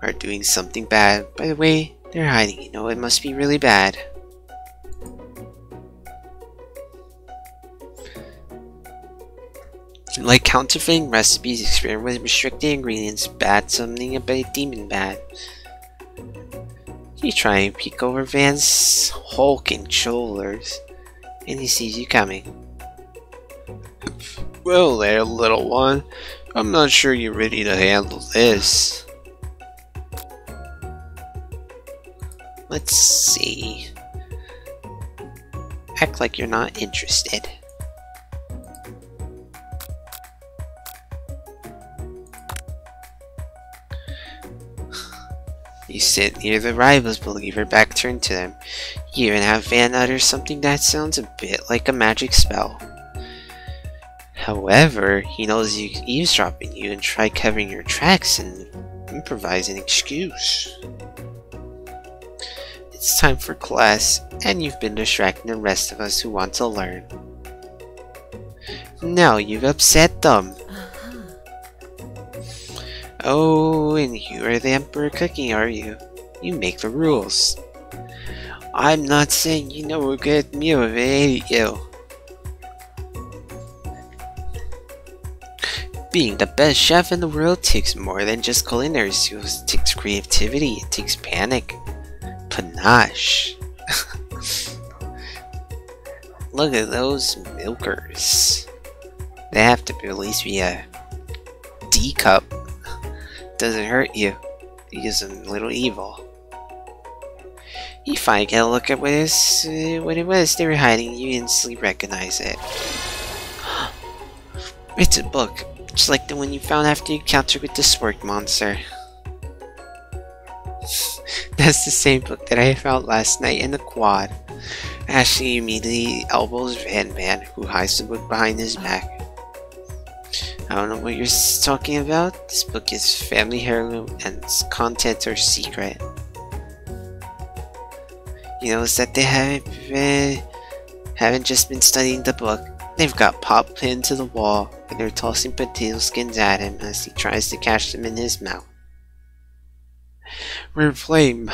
are doing something bad. By the way, they're hiding. You know it must be really bad. Like counterfeiting recipes, experiment with restricted ingredients, bad summoning a demon bad. You try and peek over Van's hulking shoulders, and he sees you coming. Well there, little one. I'm not sure you're ready to handle this. Let's see. Act like you're not interested. You sit near the rivals, believe her back turned to them. You even have Van utter something that sounds a bit like a magic spell. However, he knows he's eavesdropping you and try covering your tracks and improvise an excuse. It's time for class, and you've been distracting the rest of us who want to learn. Now you've upset them. Oh, and you are the Emperor Cooking, are you? You make the rules. I'm not saying you know a good meal if it ain't you. Being the best chef in the world takes more than just culinary skills. It takes creativity, it takes panic, panache. Look at those milkers. They have to at least be a D cup. Doesn't hurt you. Use a little evil. You finally get a look at what it was they were hiding. You instantly recognize it. It's a book, just like the one you found after you encountered with the Spork monster. That's the same book that I found last night in the quad. Ashley immediately elbows Van, who hides the book behind his back. I don't know what you're talking about. This book is family heirloom and its contents are secret. You notice that they haven't just been studying the book. They've got Pop pinned to the wall and they're tossing potato skins at him as he tries to catch them in his mouth. We're playing.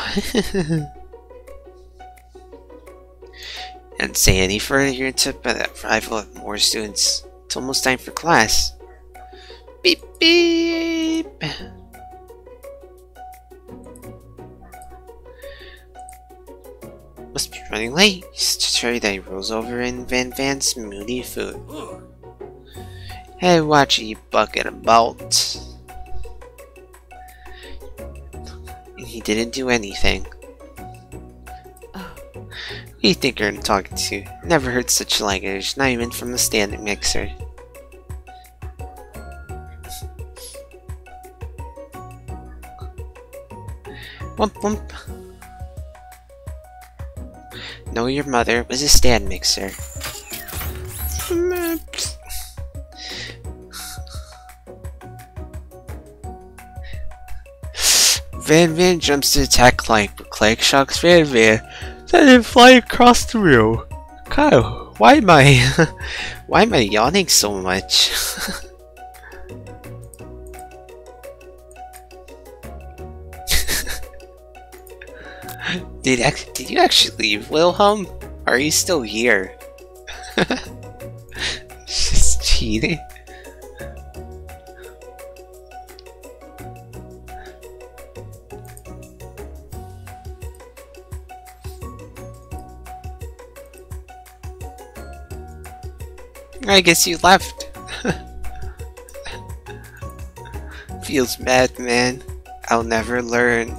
And say any further, you're into the arrival of more students. It's almost time for class. Beep beep. Must be running late. He's sure that he rolls over in Van's moody food. Hey, watch it, you bucket of bolt. And he didn't do anything. Who do you think you're talking to? Never heard such language, not even from the standing mixer. Wump wump. No, your mother was a stand mixer. Van jumps to attack Clank, but Clank shocks Van, send him fly across the room. Kyle, why am I yawning so much? Did you actually leave, Wilhelm? Or are you still here? Just cheating. I guess you left. Feels bad, man. I'll never learn.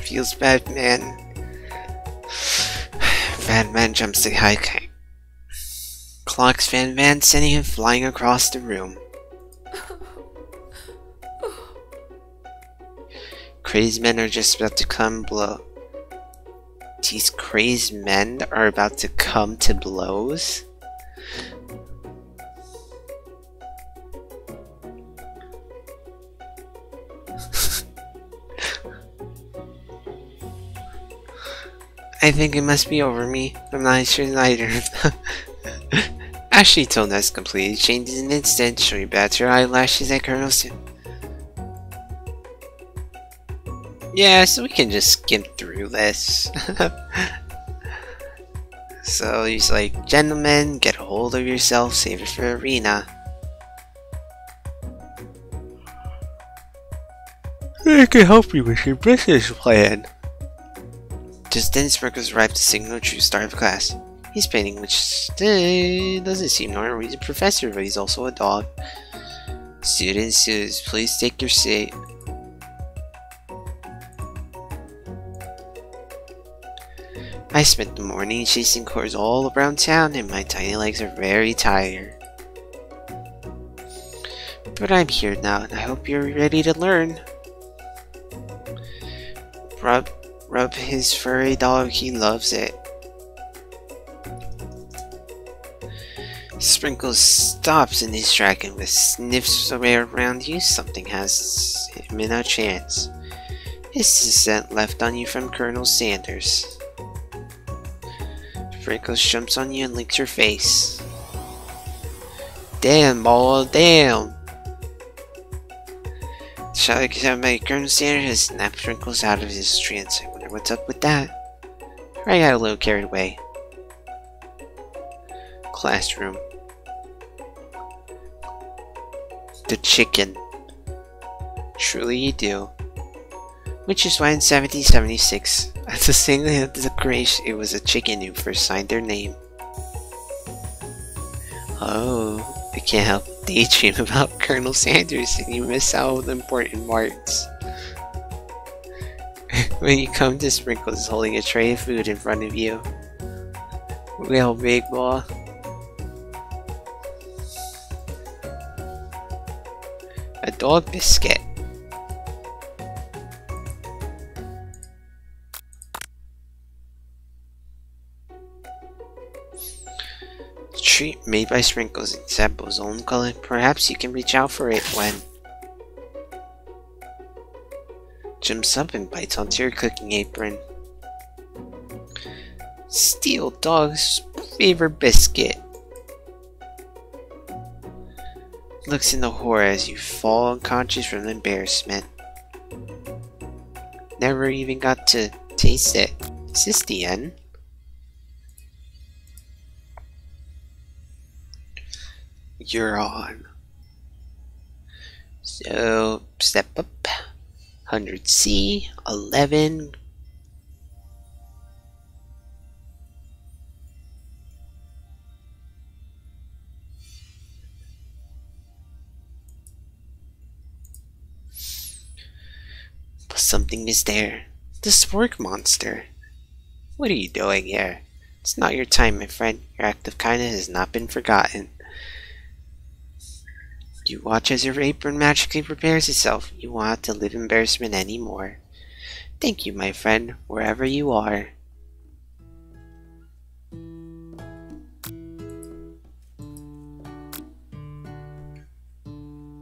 Feels bad, man. Bad man jumps to high kite. Clocks Van Van, sending him flying across the room. Crazed men are just about to come blow. These crazed men are about to come to blows? I think it must be over me. I'm not sure either. Ashley told us completely changed in an instant, showing back her eyelashes at Colonel Sim. Yeah, so we can just skip through this. So he's like, gentlemen, get a hold of yourself, save it for Arena. I can help you with your business plan. Just then, Sprinkles arrived to signal true start of class. He's painting, which doesn't seem normal. He's a professor, but he's also a dog. Students, please take your seat. I spent the morning chasing cars all around town, and my tiny legs are very tired. But I'm here now, and I hope you're ready to learn. Rub his furry dog, he loves it. Sprinkles stops in his track and with sniffs around you, something has him in a chance. It's the scent left on you from Colonel Sanders. Sprinkles jumps on you and licks your face. Damn, ball, damn! Shall I get my Colonel Sanders has snapped Sprinkles out of his trance. I wonder what's up with that. I got a little carried away. Classroom. The chicken. Truly you do. Which is why in 1776, at the singing of the creation, it was a chicken who first signed their name. Oh, I can't help but daydream about Colonel Sanders and you miss out on the important parts. When you come to Sprinkles holding a tray of food in front of you. Well, big boy. A dog biscuit. Treat made by Sprinkles in Sabo's own color. Perhaps you can reach out for it when jumps up and bites onto your cooking apron. Steal dog's favorite biscuit. Looks in the horror as you fall unconscious from embarrassment. Never even got to taste it. Is this the end? You're on. So, step up. 100C, 11. But something is there. The spork monster. What are you doing here? It's not your time, my friend. Your act of kindness has not been forgotten. You watch as your apron magically prepares itself. You won't have to live embarrassment anymore. Thank you, my friend, wherever you are.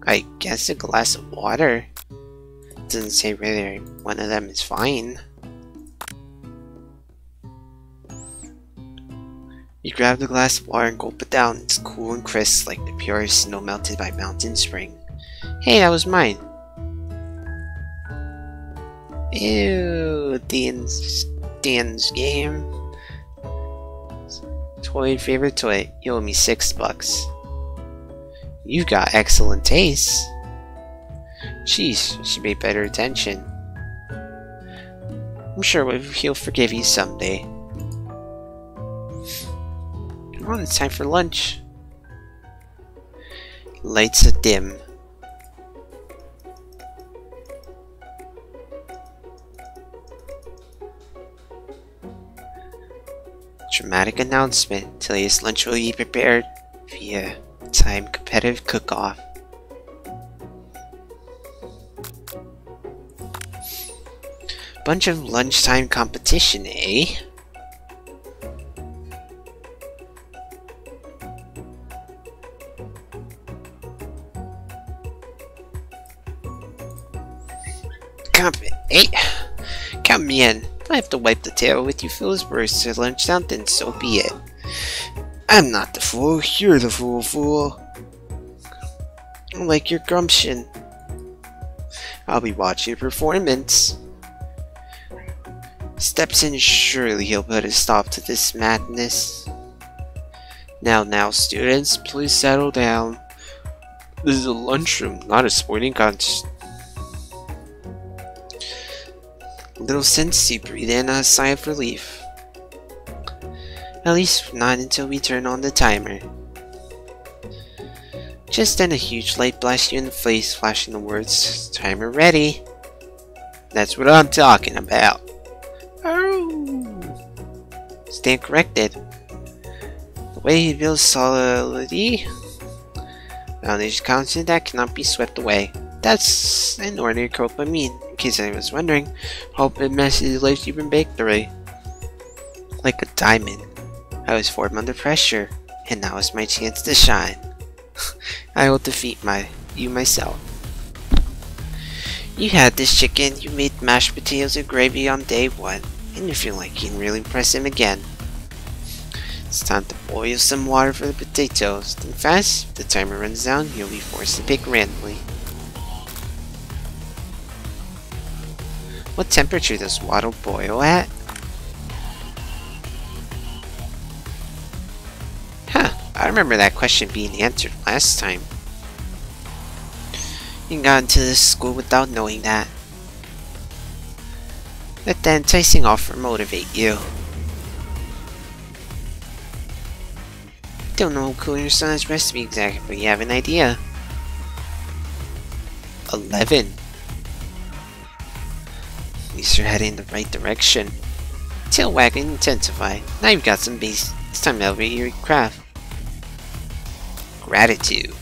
I guess a glass of water. Doesn't say whether one of them is fine. You grab the glass of water and gulp it down. It's cool and crisp like the purest snow melted by mountain spring. Hey, that was mine. Ew, Dan's game. Favorite toy. You owe me $6. You've got excellent taste. Jeez, you should pay better attention. I'm sure he'll forgive you someday. Come on, it's time for lunch. Lights are dim. Dramatic announcement. Today's lunch will be prepared via time competitive cook-off. Bunch of lunchtime competition, eh? Count me in. If I have to wipe the table with you FeelsBros to lunch down, then so be it. I'm not the fool, you're the fool. I like your gumption. I'll be watching your performance. Steps in, surely he'll put a stop to this madness. Now, students, please settle down. This is a lunchroom, not a sporting contest. Little Sensei breathed in a sigh of relief. At least not until we turn on the timer. Just then a huge light blasted you in the face, flashing the words, "Timer ready." That's what I'm talking about. Oh. Stand corrected. The way he builds solidity, foundation constant that cannot be swept away. That's an ordinary KappaPride. In case I was wondering, hope it messes life even bakery. Like a diamond, I was formed under pressure, and now is my chance to shine. I will defeat you myself. You had this chicken, you made mashed potatoes and gravy on day 1, and you feel like you can really impress him again. It's time to boil some water for the potatoes. Think fast, if the timer runs down, you'll be forced to pick randomly. What temperature does water boil at? I remember that question being answered last time. You got into this school without knowing that. Let the enticing offer motivate you. Don't know Cooler Son's recipe exactly, but you have an idea. 11. At least you're heading in the right direction. Tail wagging intensify. Now you've got some base. It's time to elevate your craft. Gratitude.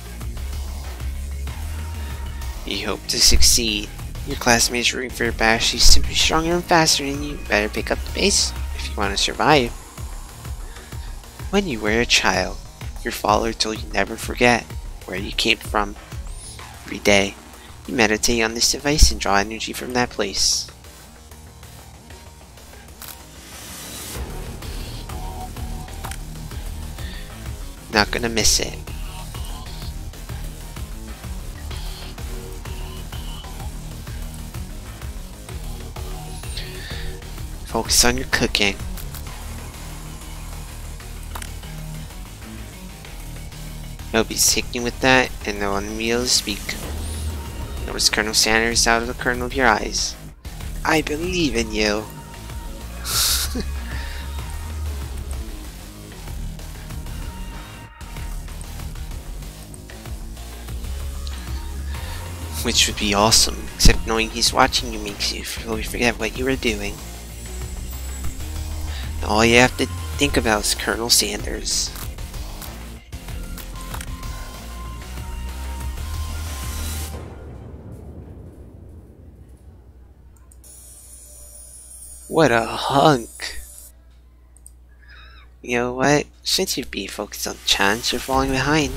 You hope to succeed. Your classmates are rooting for your bash. She's simply stronger and faster than you. Better pick up the pace if you want to survive. When you were a child, your father told you never forget where you came from. Every day, you meditate on this device and draw energy from that place. Not gonna miss it. Focus on your cooking. You'll be sticking with that and no one will speak. Notice Colonel Sanders out of the corner of your eyes. I believe in you. Which would be awesome, except knowing he's watching you makes you fully forget what you were doing. All you have to think about is Colonel Sanders. What a hunk! You know what? Since you be focused on the challenge, you're falling behind.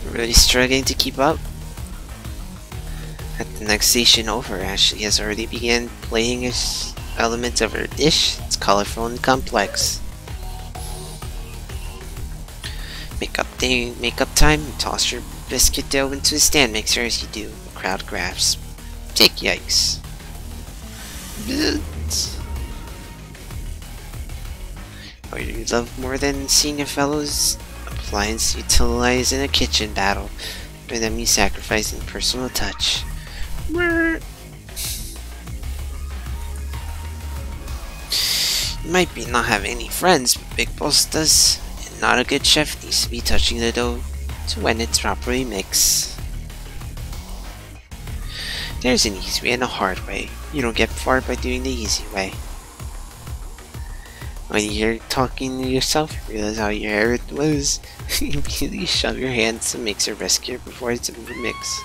You're really struggling to keep up? At the next station over, Ashley has already begun playing his elements of her dish. It's colorful and complex. Makeup time. You toss your biscuit dough into the stand mixer as you do. The crowd grasps. Take yikes. Oh, you love more than seeing a fellow's appliance utilized in a kitchen battle. For them you sacrifice in personal touch. might be not having any friends, but Big Boss does. And not a good chef needs to be touching the dough to when it's properly mixed. There's an easy way and a hard way. You don't get far by doing the easy way. When you're talking to yourself, you realize how your hair was. You immediately shove your hands to mix a riskier before it's in the mix.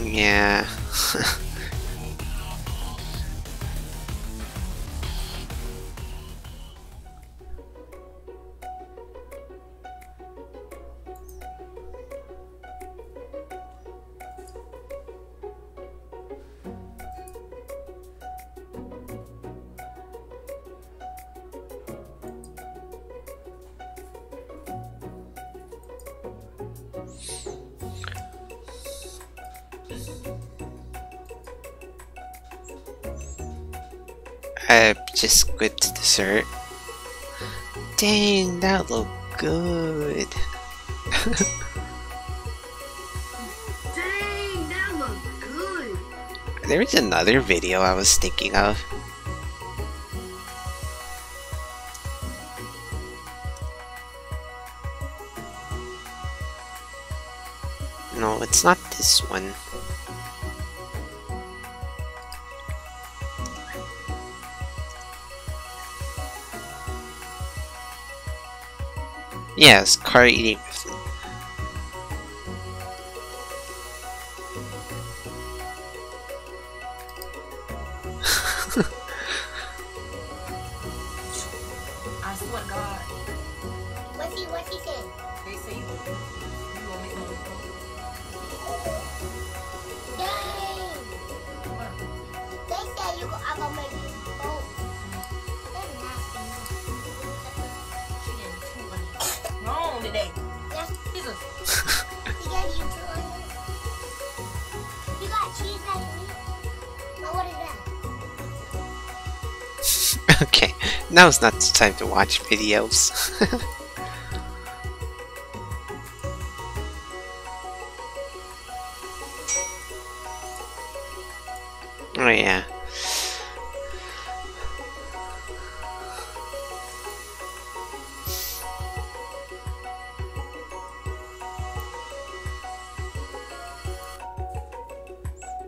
Yeah. I just skipped dessert. Dang, that looked good. Dang, that looked good. There was another video I was thinking of. No, it's not this one. Yes, car eating with me. I swear to God. What he say? They say you gonna make money. Dang! What? They say I'm gonna make both. That's nasty. She gave me 2 onions. Wrong today. Yes, Jesus. he gave you 2 onions. You got cheese like me? Oh, what is that? Okay, now's not the time to watch videos. Oh yeah.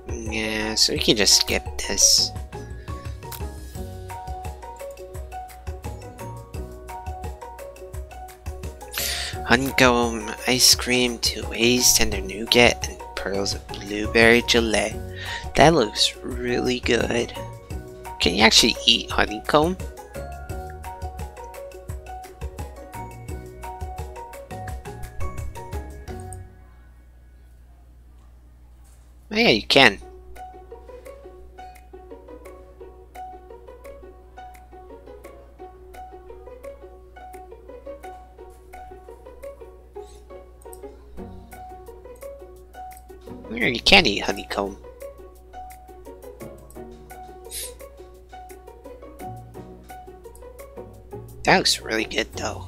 Yeah, so we can just skip this. Honeycomb ice cream, 2 ways, tender nougat, and pearls of blueberry gelée. That looks really good. Can you actually eat honeycomb? Oh yeah, you can. Yeah, you can eat honeycomb. That looks really good though.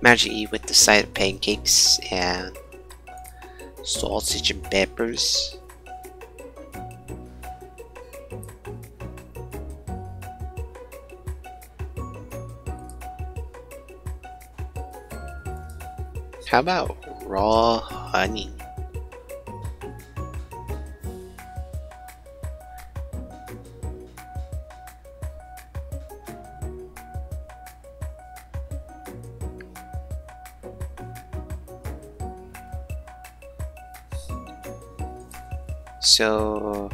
Imagine eat with the side of pancakes and sausage and peppers. How about raw honey? So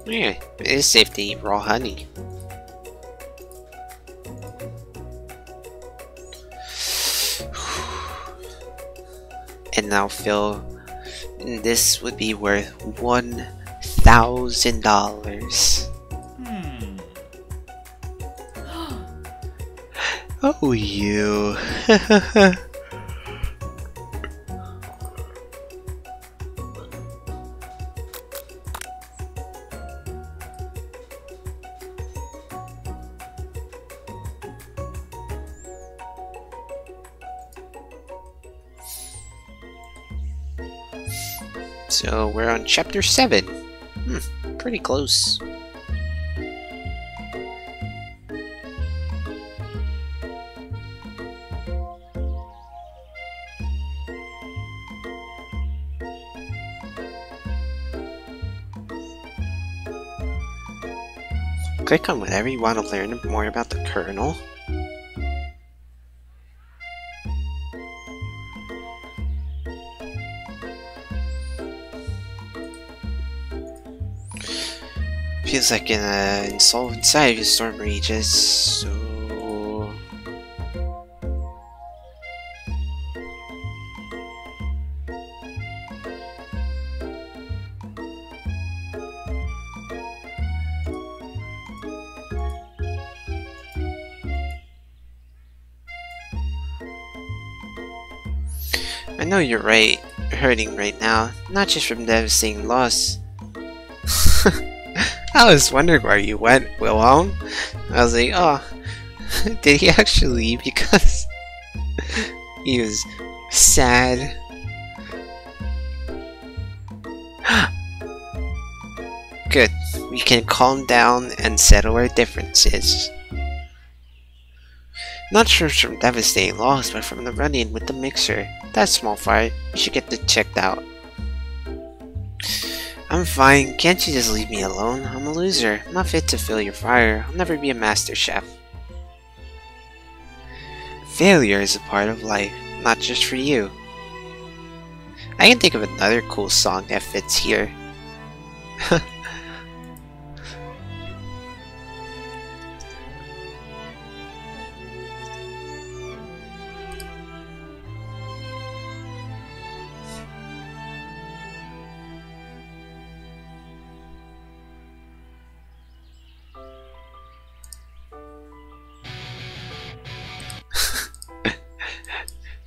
yeah, it is safe to eat raw honey. And now Phil, this would be worth $1,000. Oh, you. So we're on chapter 7. Pretty close. Click on whatever you want to learn more about the Colonel. Feels like an insult inside of you, storm rages, so... I know you're right, hurting right now, not just from devastating loss. I was wondering where you went, Wilhelm. I was like, oh, did he actually leave because he was sad? Good, we can calm down and settle our differences. Not sure from devastating loss, but from the run-in with the mixer. That small fire, you should get it checked out. I'm fine, can't you just leave me alone? I'm a loser, I'm not fit to fill your fire, I'll never be a master chef. Failure is a part of life, not just for you. I can think of another cool song that fits here.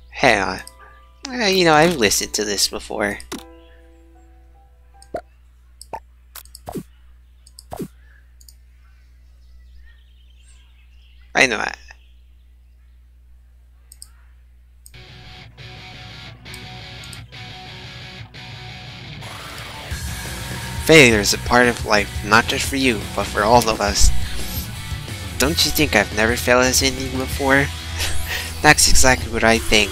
Hang on. You know, I've listened to this before. I know that. Failure is a part of life, not just for you, but for all of us. Don't you think I've never failed at anything before? That's exactly what I think.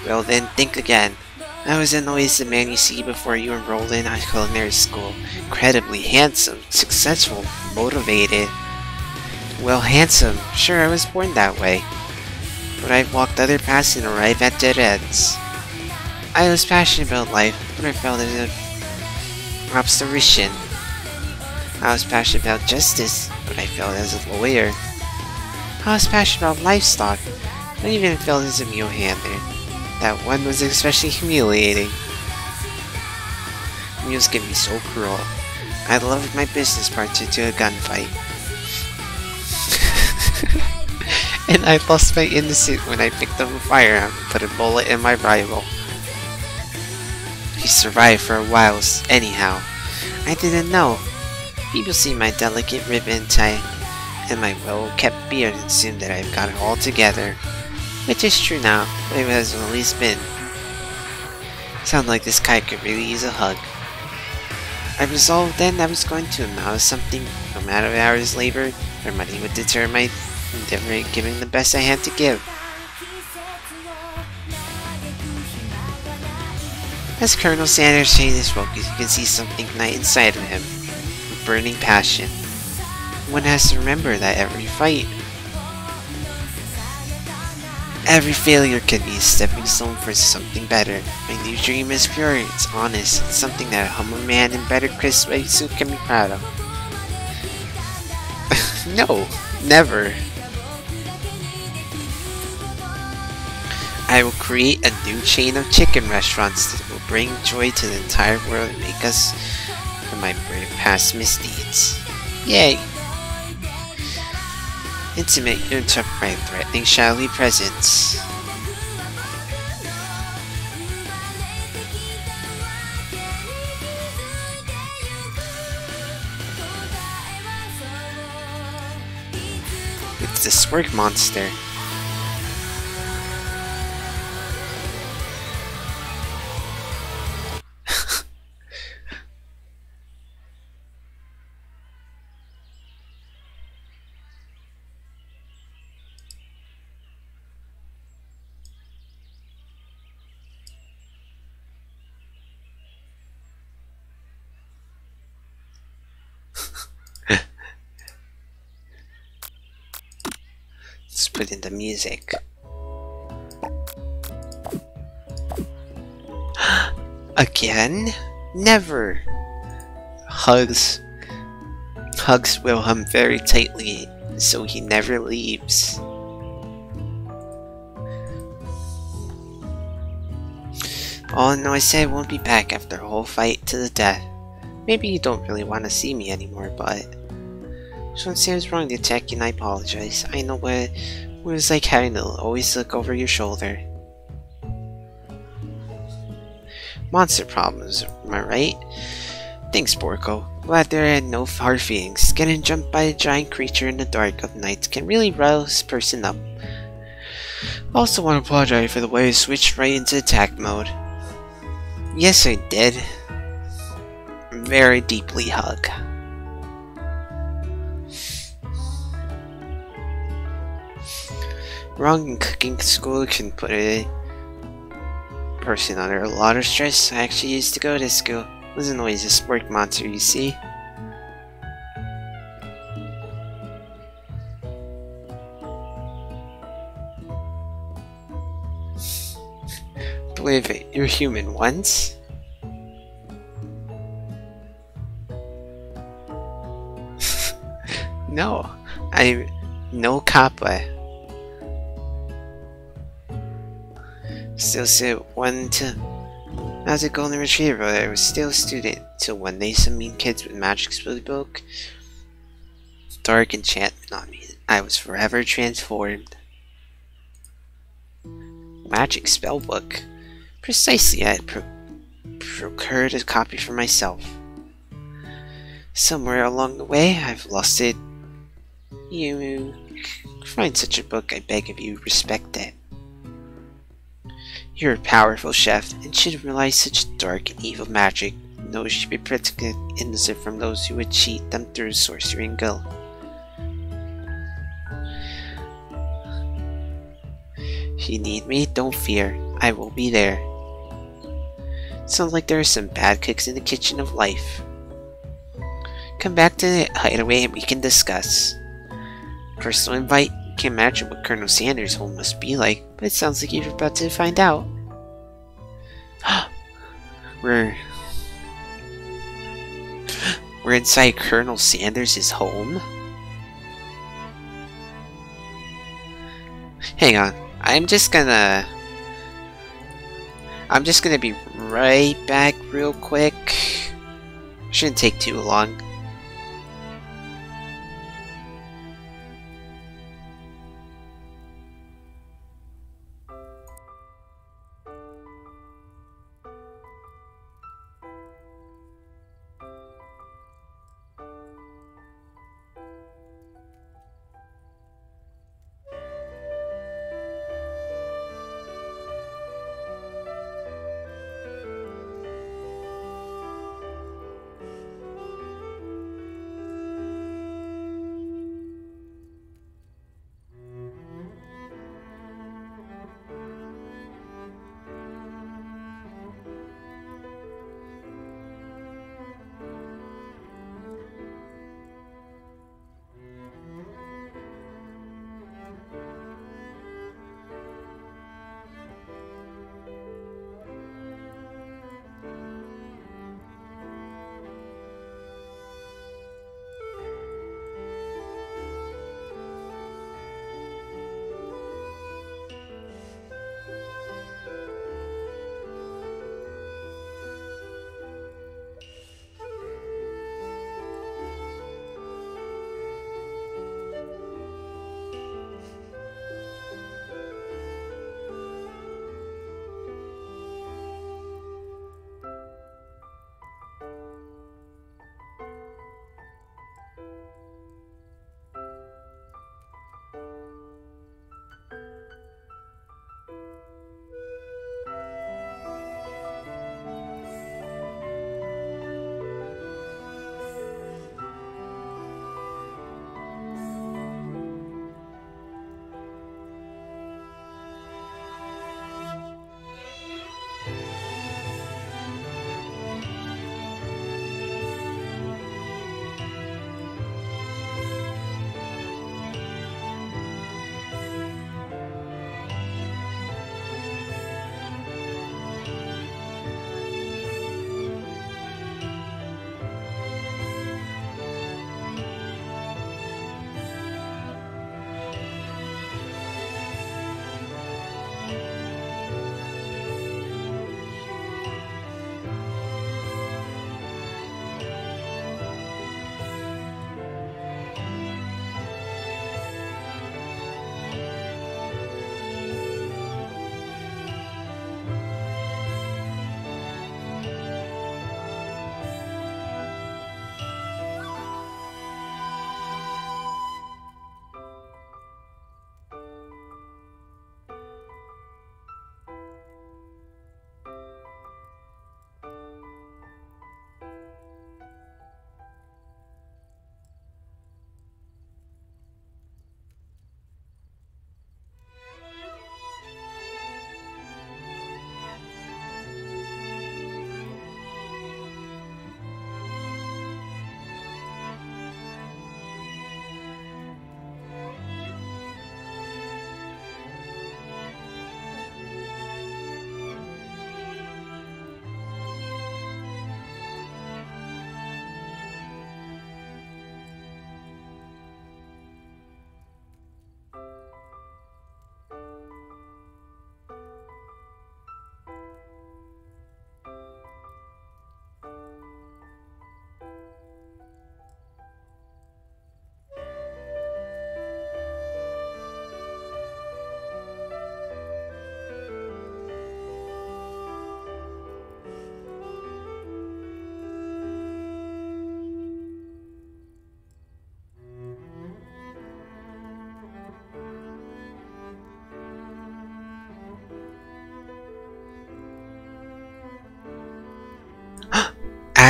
Well then, think again. I wasn't always the man you see before you enrolled in high culinary school. Incredibly handsome, successful, motivated. Well, handsome. Sure, I was born that way. But I've walked other paths and arrived at dead ends. I was passionate about life, but I felt as an obstetrician. I was passionate about justice, but I failed as a lawyer. I was passionate about livestock, but even failed as a mule handler. That one was especially humiliating. Mules can be so cruel. I loved my business partner to a gunfight. And I lost my innocence when I picked up a firearm and put a bullet in my rival. He survived for a while anyhow. I didn't know. People see my delicate ribbon tie and my well-kept beard and assume that I've got it all together. Which is true now, but it hasn't always been. Sounds like this kite could really use a hug. I resolved then I was going to amount to something, no matter the hours labor or money would deter my endeavor in giving the best I had to give. As Colonel Sanders changed his focus, you can see something ignite inside of him, a burning passion. One has to remember that every fight, every failure can be a stepping stone for something better. My new dream is pure, it's honest, it's something that a humble man in better crisp suit can be proud of. No, never. I will create a new chain of chicken restaurants that will bring joy to the entire world and make us from my past misdeeds. Yay! Intimate, you interrupt my threatening shadowy presence. It's the Squirk monster. put in the music. Again? Never! Hugs Wilhelm very tightly so he never leaves. Oh no, I said I won't be back after a whole fight to the death. Maybe you don't really want to see me anymore, but just want to say I was wrong to attack you and I apologize. I know what it was like having to always look over your shoulder. Monster problems, am I right? Thanks, Porco. Glad there had no hard feelings. Getting jumped by a giant creature in the dark of night can really rouse a person up. Also want to apologize for the way I switched right into attack mode. Yes, I did. Very deeply hug. Wrong in cooking school can put a person under a lot of stress. I actually used to go to school. Wasn't always a sport monster, you see. Believe it, you're human once. No, I'm no Kappa. Still sit one to as a golden retriever, I was still a student till one day some mean kids with magic spellbook dark enchantment on me. I was forever transformed. Magic spellbook. Precisely, I had procured a copy for myself. Somewhere along the way, I've lost it. You find such a book, I beg of you, respect it. You're a powerful chef, and should realize such dark and evil magic. No, you should be protected innocent from those who would cheat them through sorcery and guilt. If you need me, don't fear. I will be there. Sounds like there are some bad cooks in the kitchen of life. Come back to the hideaway and we can discuss. Personal invite. Can't imagine what Colonel Sanders' home must be like, but it sounds like you're about to find out. We're inside Colonel Sanders' home? Hang on. I'm just gonna be right back real quick. Shouldn't take too long.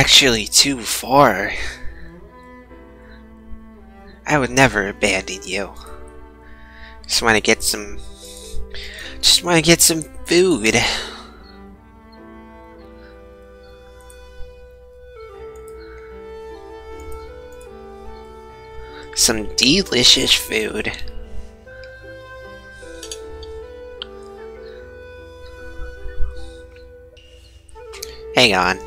actually too far. I would never abandon you. Just want to get some food. Some delicious food. Hang on.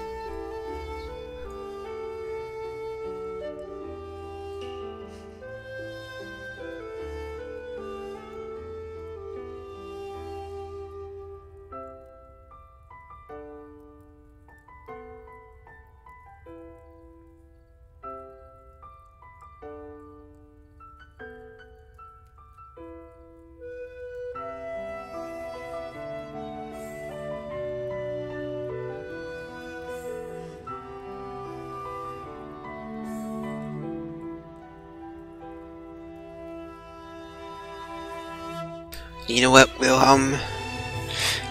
You know what,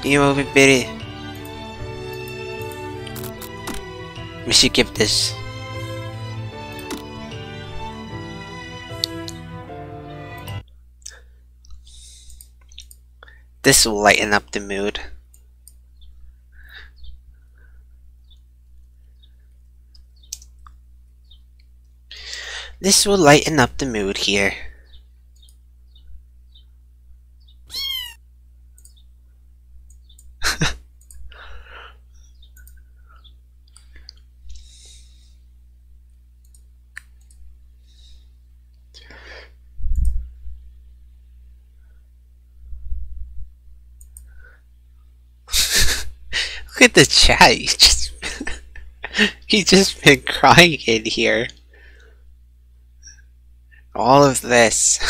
you know what, Betty? We should give this. This will lighten up the mood. This will lighten up the mood here. Look at the chat. He's just been crying in here. All of this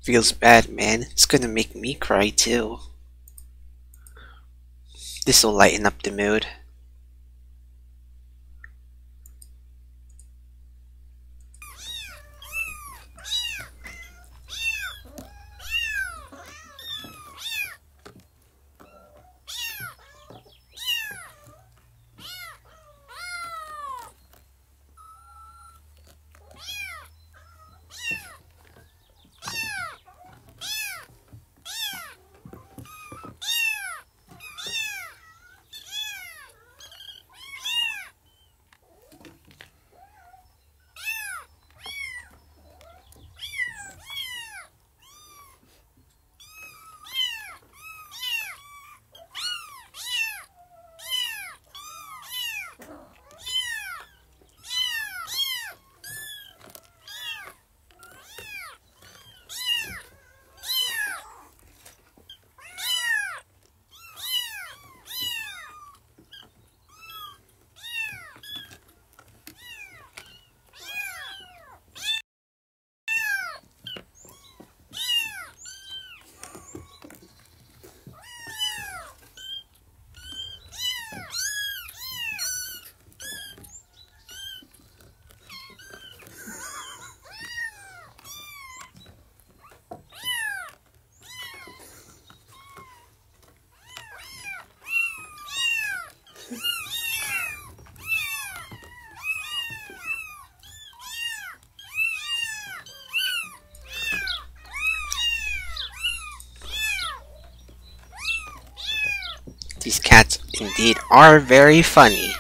feels bad, man. It's gonna make me cry too. This will lighten up the mood. These cats indeed are very funny.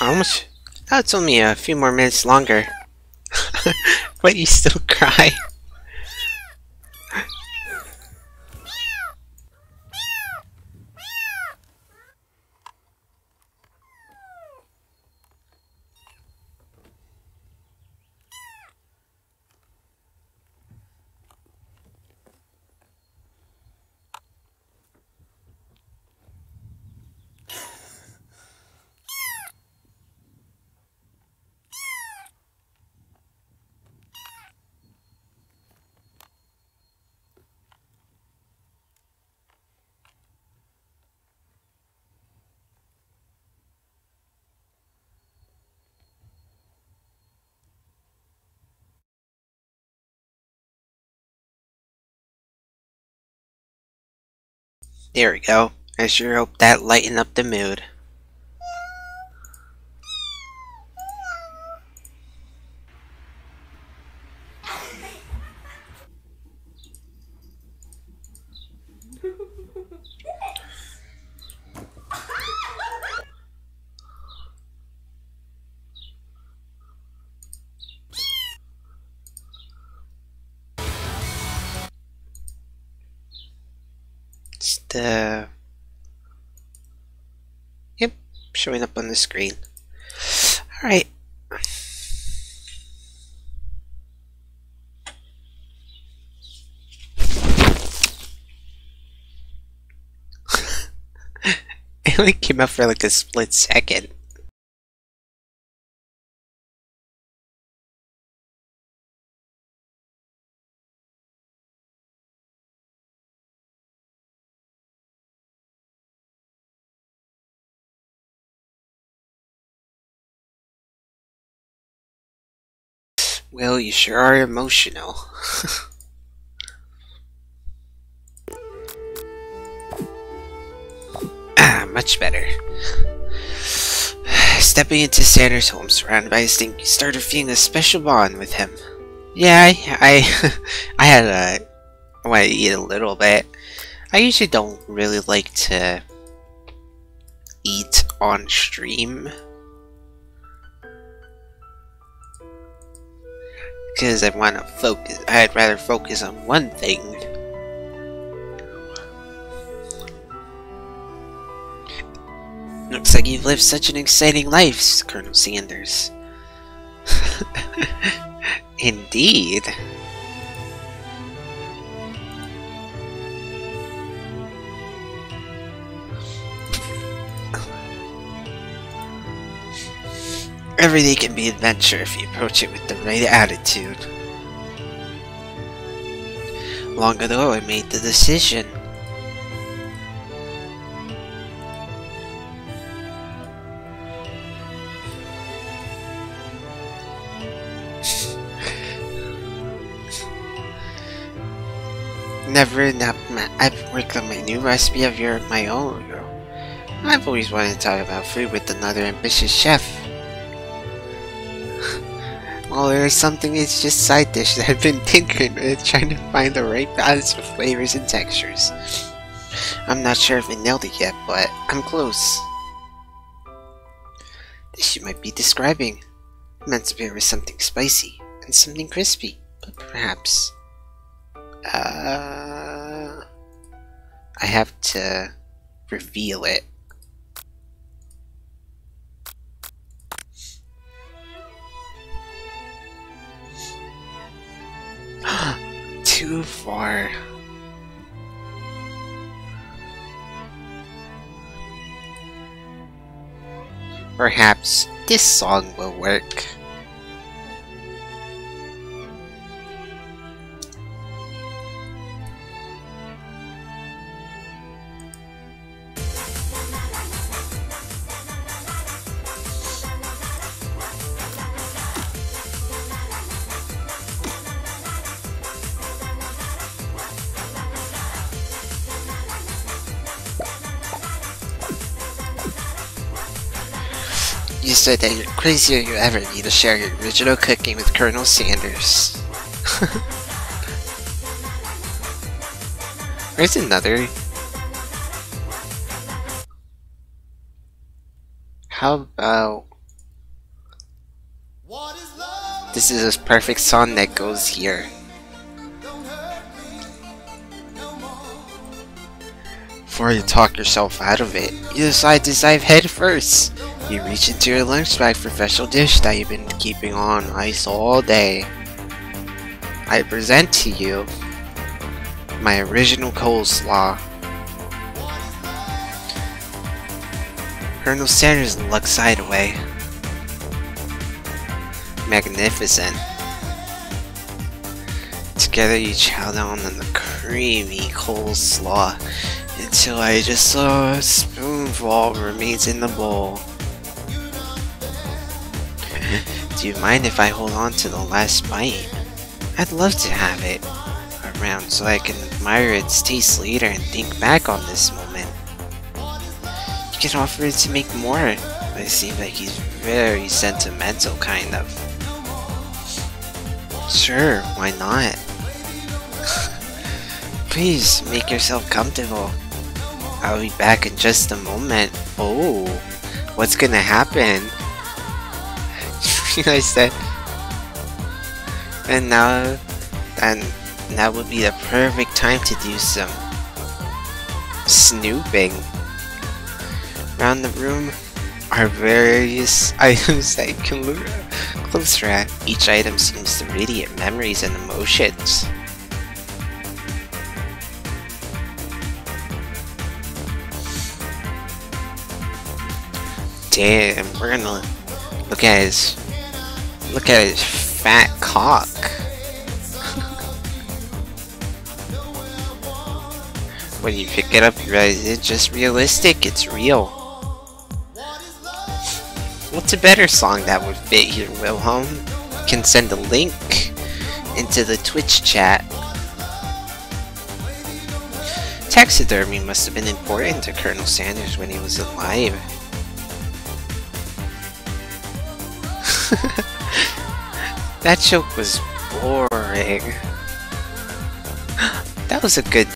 Almost. Oh, it's only a few more minutes longer. But you still cry. There we go. I sure hope that lightened up the mood. It's the... Yep, showing up on the screen. Alright. It only came up for like a split second. Well, you sure are emotional. Much better. Stepping into Sanders' home, surrounded by his thing, you started feeling a special bond with him. Yeah, I I had a... I wanted to eat a little bit. I usually don't really like to eat on stream, because I want to focus. I'd rather focus on one thing. Looks like you've lived such an exciting life, Colonel Sanders. Indeed. Every day can be adventure if you approach it with the right attitude. Long ago I made the decision. I've worked on my new recipe of my own. I've always wanted to talk about food with another ambitious chef. Well, there's something, it's just side dish that I've been tinkering with, trying to find the right balance of flavors and textures. I'm not sure if I nailed it yet, but I'm close. This you might be describing. Meant to pair with something spicy and something crispy, but perhaps... I have to reveal it. Too far. Perhaps this song will work. You said that you're crazier you ever need to share your original cooking with Colonel Sanders. Where's another? How about This is a perfect song that goes here. Before you talk yourself out of it, you decide to dive head first. You reach into your lunch bag for a special dish that you've been keeping on ice all day. I present to you my original coleslaw. Colonel Sanders looks sideways. Magnificent. Together you chow down on the creamy coleslaw until I just saw a spoonful remains in the bowl. Do you mind if I hold on to the last bite? I'd love to have it around so I can admire its taste later and think back on this moment. You can offer it to make more, but it seems like he's very sentimental, kind of. Sure, why not? Please, make yourself comfortable. I'll be back in just a moment. Oh, what's gonna happen? I said, and now would be the perfect time to do some snooping. Around the room are various items that you can look closer at. Each item seems to radiate memories and emotions. Damn, we're gonna look at his fat cock. When you pick it up, you realize it's just realistic, it's real. What's a better song that would fit here, Wilhelm? You can send a link into the Twitch chat. Taxidermy must have been important to Colonel Sanders when he was alive. That joke was boring. That was a good